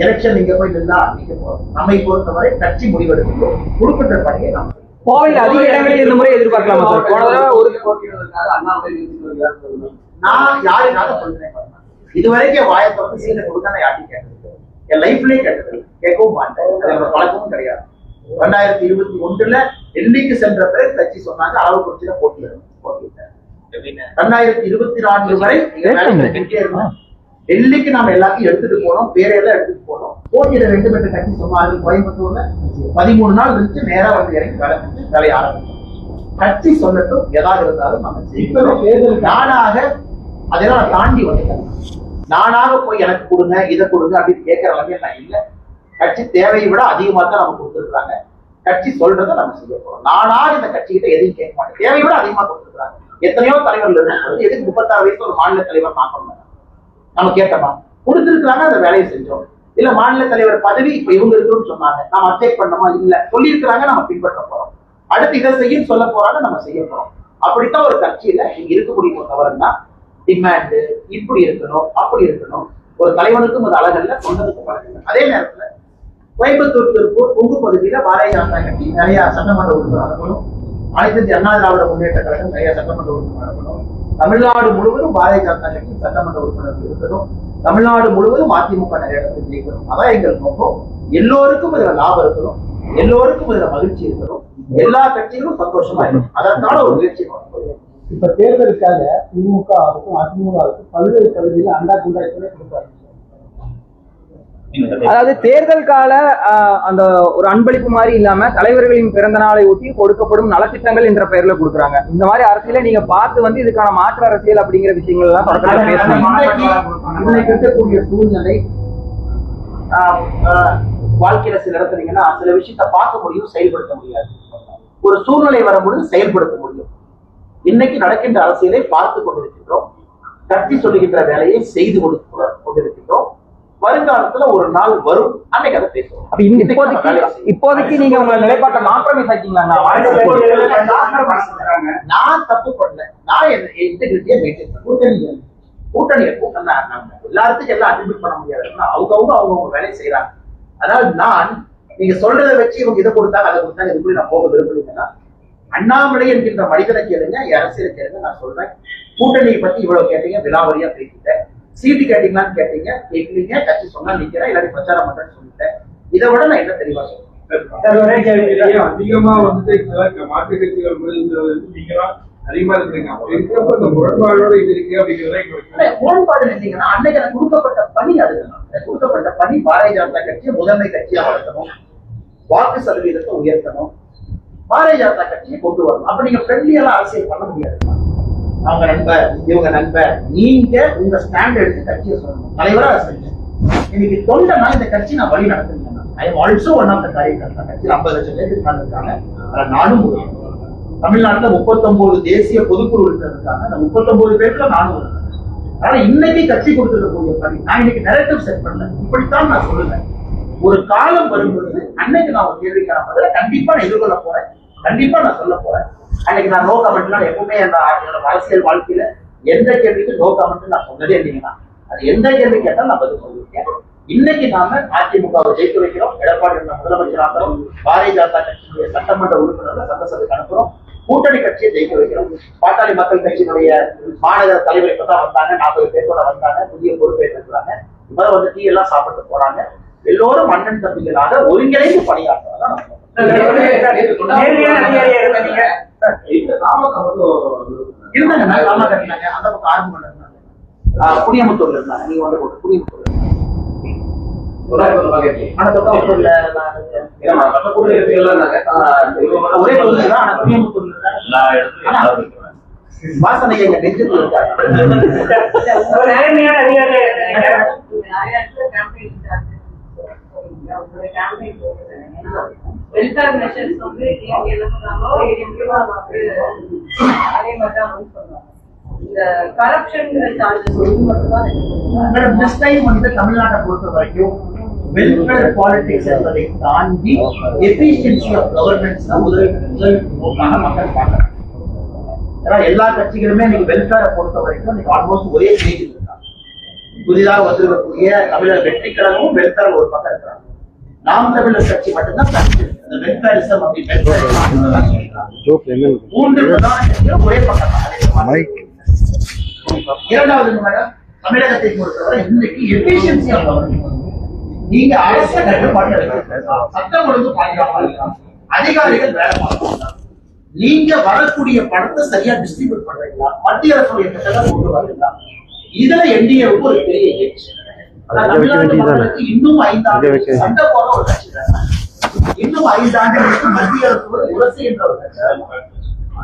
எலெக்ஷன் நீங்க போய் நின்னா நீங்க போறோம். நம்மை பொறுத்தவரை கட்சி முடிவெடுக்கிறோம், குறிப்பிட்ட பணியை நாம் கோவில் அதிக இடங்களில் இந்த முறை எதிர்பார்க்கலாமா சார்? நான் யாருக்காக சொல்றேன், இதுவரைக்கும் வாயை திறந்து சீனை கொடுக்க நான் யார்ட்டையும் கேட்டது, என் லைஃப்லயே கேட்டது, கேட்கவும் மாட்டேன், அது என்னோட பழக்கமும் கிடையாது. 2021 டெல்லிக்கு சென்ற பிறகு கட்சி சொன்னாங்க அளவு குறிச்சில போட்டியிட்டேன். 2024 வரை டெல்லிக்கு நாம எல்லாத்தையும் எடுத்துட்டு போனோம், வேற எல்லாம் எடுத்துட்டு போனோம், போட்டியிட வேண்டும் என்று கட்சி சொன்னாங்க. கோயம்புத்தூர்ல 13 நாள் இருந்துச்சு, நேரா வந்து இறங்கி வேலையை ஆரம்பிச்சோம். கட்சி சொல்லட்டும், எதாவது இருந்தாலும் நம்ம செய்யணும். நானாக அதெல்லாம் தாண்டி வந்துட்டேன். நானாக போய் எனக்கு கொடுங்க இதை கொடுங்க அப்படின்னு கேட்கிற அளவுக்கு நான் இல்லை. கட்சி தேவையை விட அதிகமா தான் நம்ம கொடுத்துருக்காங்க. கட்சி சொல்றதை நம்ம செய்ய போறோம். நானாக இந்த கட்சிகிட்ட எதையும் கேட்க மாட்டேன். தேவையை விட அதிகமா கொடுத்துருக்காங்க. எத்தனையோ தலைவர்கள் இருக்கும், எதுக்கு 36 வயசுல ஒரு மாநில தலைவர் பார்க்கணும் நம்ம கேட்டோமா? கொடுத்திருக்கிறாங்க, அந்த வேலையை செஞ்சோம். இல்ல மாநில தலைவர் பதவி இப்ப இவங்க இருக்குன்னு சொன்னாங்க, நம்ம அப்டேட் பண்ணோமா? இல்ல, சொல்லி இருக்கிறாங்க, நம்ம பின்பற்ற போறோம். அடுத்து இதை செய்யும் சொல்ல போறாங்க, நம்ம செய்ய போறோம். அப்படித்தான் ஒரு கட்சியில இங்க இருக்கக்கூடிய தவறுனா டிமாண்ட் இப்படி இருக்கணும் அப்படி இருக்கணும். ஒரு தலைவனுக்கும் அது அழகல்ல, சொன்னதுக்கு பழகல. அதே நேரத்துல கோயம்புத்தூர், திருப்பூர், கொங்கு பகுதியில பாரதிய ஜனதா கட்சி நிறைய சட்டமன்ற உறுப்பினர் அனுப்பணும். அனைத்து இந்திய அண்ணா திராவிட முன்னேற்ற கழகம் நிறைய சட்டமன்ற உறுப்பினர் அனுப்பணும். தமிழ்நாடு முழுவதும் பாரதிய ஜனதா கட்சி சட்டமன்ற உறுப்பினர்கள் இருக்கணும். தமிழ்நாடு முழுவதும் அதிமுக நிறைய இடத்துல ஜெயிக்கணும். அதான் எங்கள் நோக்கம். எல்லோருக்கும் இதுல லாபம் இருக்கணும், எல்லோருக்கும் இதுல மகிழ்ச்சி இருக்கணும், எல்லா கட்சிகளும் சந்தோஷமா இருக்கணும். அதற்கான ஒரு முயற்சி. இப்ப தேர்தலுக்காக திமுகவுக்கும் அதிமுகவுக்கும் பல்வேறு பகுதியில் அண்டா குண்டாய்களே கொடுத்தாங்க. அதாவது தேர்தல் கால அந்த ஒரு அன்பளிப்பு மாதிரி இல்லாம தலைவர்களின் பிறந்த நாளை ஒட்டி கொடுக்கப்படும் நலத்திட்டங்கள் என்ற பெயர்ல கொடுக்குறாங்க. இந்த மாதிரி அரசியலை நீங்க பார்த்து வந்து இதுக்கான மாற்று அரசியல் அப்படிங்கிற விஷயங்கள் எல்லாம் தொடர்ந்து இன்னைக்கு இருக்கக்கூடிய சூழ்நிலை வாழ்க்கையில சில இடத்துலீங்கன்னா சில விஷயத்த பார்க்க முடியும், செயல்படுத்த முடியாது. ஒரு சூழ்நிலை வரும்பொழுது செயல்படுத்த முடியும். இன்னைக்கு நடக்கின்ற அரசியலை பார்த்து கொண்டிருக்கின்றோம். கட்சி சொல்லுகின்ற வேலையை செய்து கொண்டிருக்கின்றோம். வருங்காலத்துல ஒரு நாள் வரும், அன்னைக்கு அதை பேசுவோம். இப்போதைக்கு நீங்க உங்களை நிலைப்பாட்டை மாற்றமே சாக்கிங்களா? நான் தப்பு பண்ணல. நான் இன்டெகிரிட்டியா மெயின்டைன் பண்ணேன். கூட்டணியை கூட்டணி எல்லாத்துக்கும் எல்லாம் அட்ரிபியூட் பண்ண முடியாது. அவங்க வேலையை செய்யறாங்க. அதாவது நான் நீங்க சொல்றதை வச்சு இவங்க இதை கொடுத்தாங்க அதை கொடுத்தாங்க இதுக்குள்ள நான் போக விரும்புறீங்கன்னா அண்ணாமலை என்கின்ற மனிதனை கேளுங்க, அரசியலை கேளுங்க. நான் சொல்றேன், கூட்டணியை பத்தி இவ்வளவு கேட்டீங்க, விலாவரியா பேசிட்டேன். சீட்டு கேட்டீங்களான்னு கேட்டீங்க, கேட்கலீங்க. கட்சி சொன்னா நிக்கிறேன், இல்லாட்டி பிரச்சாரம் பண்றேன்னு சொல்லிட்டேன். இதை விட நான் என்ன தெளிவா சொல்றேன். அதிகமா வந்து மாற்று கட்சிகள் அதிகமா இருக்குங்க. இந்த முரண்பாடோட இது இருக்கு அப்படிங்கிறத முரண்பாடு இல்லைங்கன்னா அன்னைக்கு எனக்கு கொடுக்கப்பட்ட பணி அதுதான். கொடுக்கப்பட்ட பணி பாரதிய ஜனதா கட்சியை முதன்மை கட்சியா வளர்க்கணும், வாக்கு சதவீதத்தை உயர்த்தணும், பாரதிய ஜனதா கட்சியை கொண்டு வரணும். அப்ப நீங்க ஃப்ரெண்ட்லியெல்லாம் அரசியல் பண்ண முடியாது. அவங்க நண்பர், இவங்க நண்பர், நீங்க உங்க ஸ்டாண்ட் எடுத்து கட்சியை சொல்லணும். தலைவரா செஞ்சேன். இன்னைக்கு தொண்டனா இந்த கட்சி நான் வழி நடத்துறேன். I am also one of the காரியகர்த்தா. கட்சியில் 50 லட்சம் பேர் இருக்காங்க. நானும் தமிழ்நாட்டுல 39 தேசிய பொதுக்குழு இருக்காங்க. அந்த 39 பேர்ல நானும் இருக்கேன். ஆனா இன்னைக்கு கட்சி கொடுத்துருக்கக்கூடிய பணி நான் இன்னைக்கு நெரேட்டிவ் செட் பண்ணல. இப்படித்தான் நான் சொல்லுவேன். ஒரு காலம் வரும்பொழுது அன்னைக்கு நான் ஒரு கேள்விக்கான பதில கண்டிப்பா நான் எதிர்கொள்ள போறேன், கண்டிப்பா நான் சொல்ல போறேன். அன்னைக்கு நான் நோ கமெண்ட்லாம் எப்பவுமே என்னோட அரசியல் வாழ்க்கையில எந்த கேள்விக்கு நோ கமெண்ட் நான் சொன்னதே இல்லைங்கன்னா அது எந்த கேள்வி கேட்டாலும் நான் பதில் சொல்லியிருக்கேன். இன்னைக்கு நாம அதிமுகவை ஜெயிக்க வைக்கிறோம். எடப்பாடி முதலமைச்சராகிறோம். பாரதிய ஜனதா கட்சியுடைய சட்டமன்ற உறுப்பினர்கள் சட்டசபைக்கு அனுப்புறோம். கூட்டணி கட்சியை ஜெயிக்க வைக்கிறோம். பாட்டாளி மக்கள் கட்சியினுடைய மாநகர தலைவர் இப்பதான் வந்தாங்க. 40 பேர் கூட வந்தாங்க. புதிய பொறுப்பேற்கிறாங்க. இப்பதான் வந்து டீ எல்லாம் சாப்பிட்டு போறாங்க. எல்லோரும் அண்ணன் தம்பிகளாக ஒருங்கிணைந்து பணியாற்றுறதான் இருந்தாங்க. ராமா கட்டினாங்க. அந்த பக்கம் ஆர்வம் இருந்தாங்க. புளியமுத்தூர்ல இருந்தாங்க. நீங்க வந்து புளியமுத்தூர் ஒரே வாசனை எங்க நெஞ்சத்தில் இருக்காங்க. தமிழ்நாட்டை பொறுத்த வரைக்கும் வெல்ஃபேர் பாலிடிக்ஸ் என்பதை தாண்டி எஃபிஷியன்சி ஆஃப் கவர்னன்ஸ் தான் முதல் நோக்காக மக்கள் பார்க்கறாங்க. ஏன்னா எல்லா கட்சிகளுமே இன்னைக்கு வெல்ஃபேரை பொறுத்த வரைக்கும் இன்னைக்கு ஆல்மோஸ்ட் ஒரே ஸ்டேஜில் இருக்காங்க. புதிதாக வந்திருக்கக்கூடிய தமிழர் வெற்றி கழகமும் வெல்ஃபேர் ஒரு பக்கம் இருக்கிறாங்க. நாம் தமிழர் கட்சி மட்டும்தான் தனிச்சு அந்த வெல்ஃபேரிசம் அப்படின்னு மூன்று பிரதான கட்சிகளும் ஒரே பக்கம் தான். இரண்டாவது தமிழகத்தை பொறுத்தவரை இன்னைக்கு எஃபிஷியன்சி ஆஃப் கவர்னன்ஸ் நீங்க அரச கட்டுப்பாடு சட்டம் ஒழுங்கு பாதுகாப்பா இருக்கலாம், அதிகாரிகள் வேலை பார்க்கலாம், நீங்க வரக்கூடிய பணத்தை சரியா டிஸ்ட்ரிபியூட் பண்றீங்களா, மத்திய அரசுடைய திட்டங்கள் கொண்டு வரீங்களா, இதுல என்டிஏவுக்கு ஒரு பெரிய ஏற்று. தமிழ்நாட்டு மக்களுக்கு இன்னும் 5 ஆண்டு சண்டை போற ஒரு கட்சி தான். இன்னும் 5 ஆண்டுகளுக்கு மத்திய அரசு உரசி என்ற ஒரு கட்சி,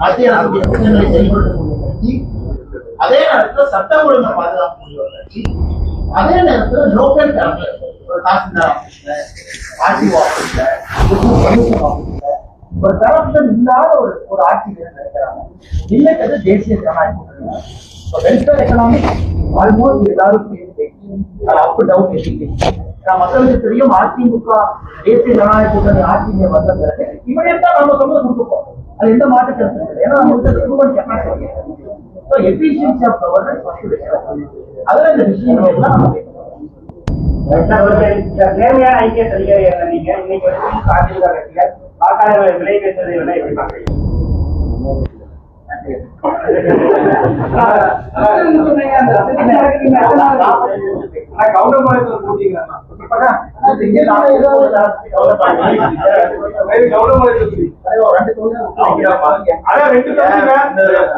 மத்திய அரசுடைய திட்டங்களை செயல்படுத்தக்கூடிய கட்சி, அதே நேரத்தில் சட்டம் ஒழுங்கு பாதுகாக்கக்கூடிய ஒரு கட்சி, அதே நேரத்தில் லோக்கல் தாசில்தார் ஆபீஸ்ல, ஆர்டிஓ ஆபீஸ்ல, ஆபீஸ்ல ஒரு கரப்ஷன் இல்லாத ஒரு ஆட்சியை நினைக்கிறாங்க. இன்னைக்கு அது தேசிய ஜனநாயகம். வெல்ஃபேர் எக்கனாமிக் ஆல்மோஸ்ட் எல்லாரும் அப் டவுன் மக்களுக்கு தெரியும் அதிமுக தேசிய ஜனநாயக கூட்டணி ஆட்சியை வந்த பிறகு இவனையே தான் நம்ம சொல்ல கொடுத்துப்போம். அது எந்த மாற்று கருத்து இல்லை. ஏன்னா நம்ம எஃபிஷியன்சி ஆஃப் கவர்னன்ஸ் அதுல இந்த விஷயங்கள் எல்லாம் நம்ம நேர்மையான ஐக்கிய அதிகாரியாக நீங்க இன்னைக்கு வரைக்கும் அதிமுக கட்சிகள் வாக்காளர்களை விலை பேசுவதை விட எப்படி பாக்குறீங்க? கவுண்டமலையில போட்டீங்கன்னா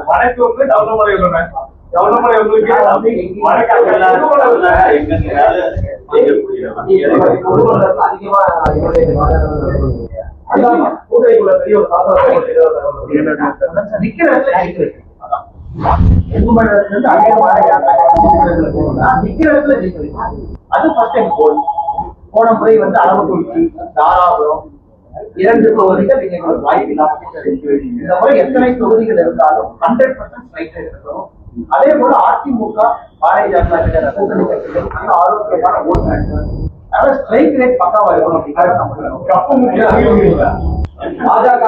வடக்கு வந்து கவுண்டமலை சொல்றேன். கவுண்டமலை உங்களுக்கு போன முறை வந்து அரவக்குறிச்சி, தாராபுரம் 2 தொகுதிகள் எங்களுக்கு வாய்ப்பில்லாமல் இந்த முறை எத்தனை தொகுதிகள் இருந்தாலும் 100% ஸ்ட்ரைக் இருக்கிறோம். அதே போல அதிமுக பாரதிய ஜனதா கூட்டணி கட்சிகள் நல்ல ஆரோக்கியமான ஓட்டு. அதனால ஸ்ட்ரைக் ரேட் பக்காவா இருக்கணும் அப்படிங்கிறத பாஜக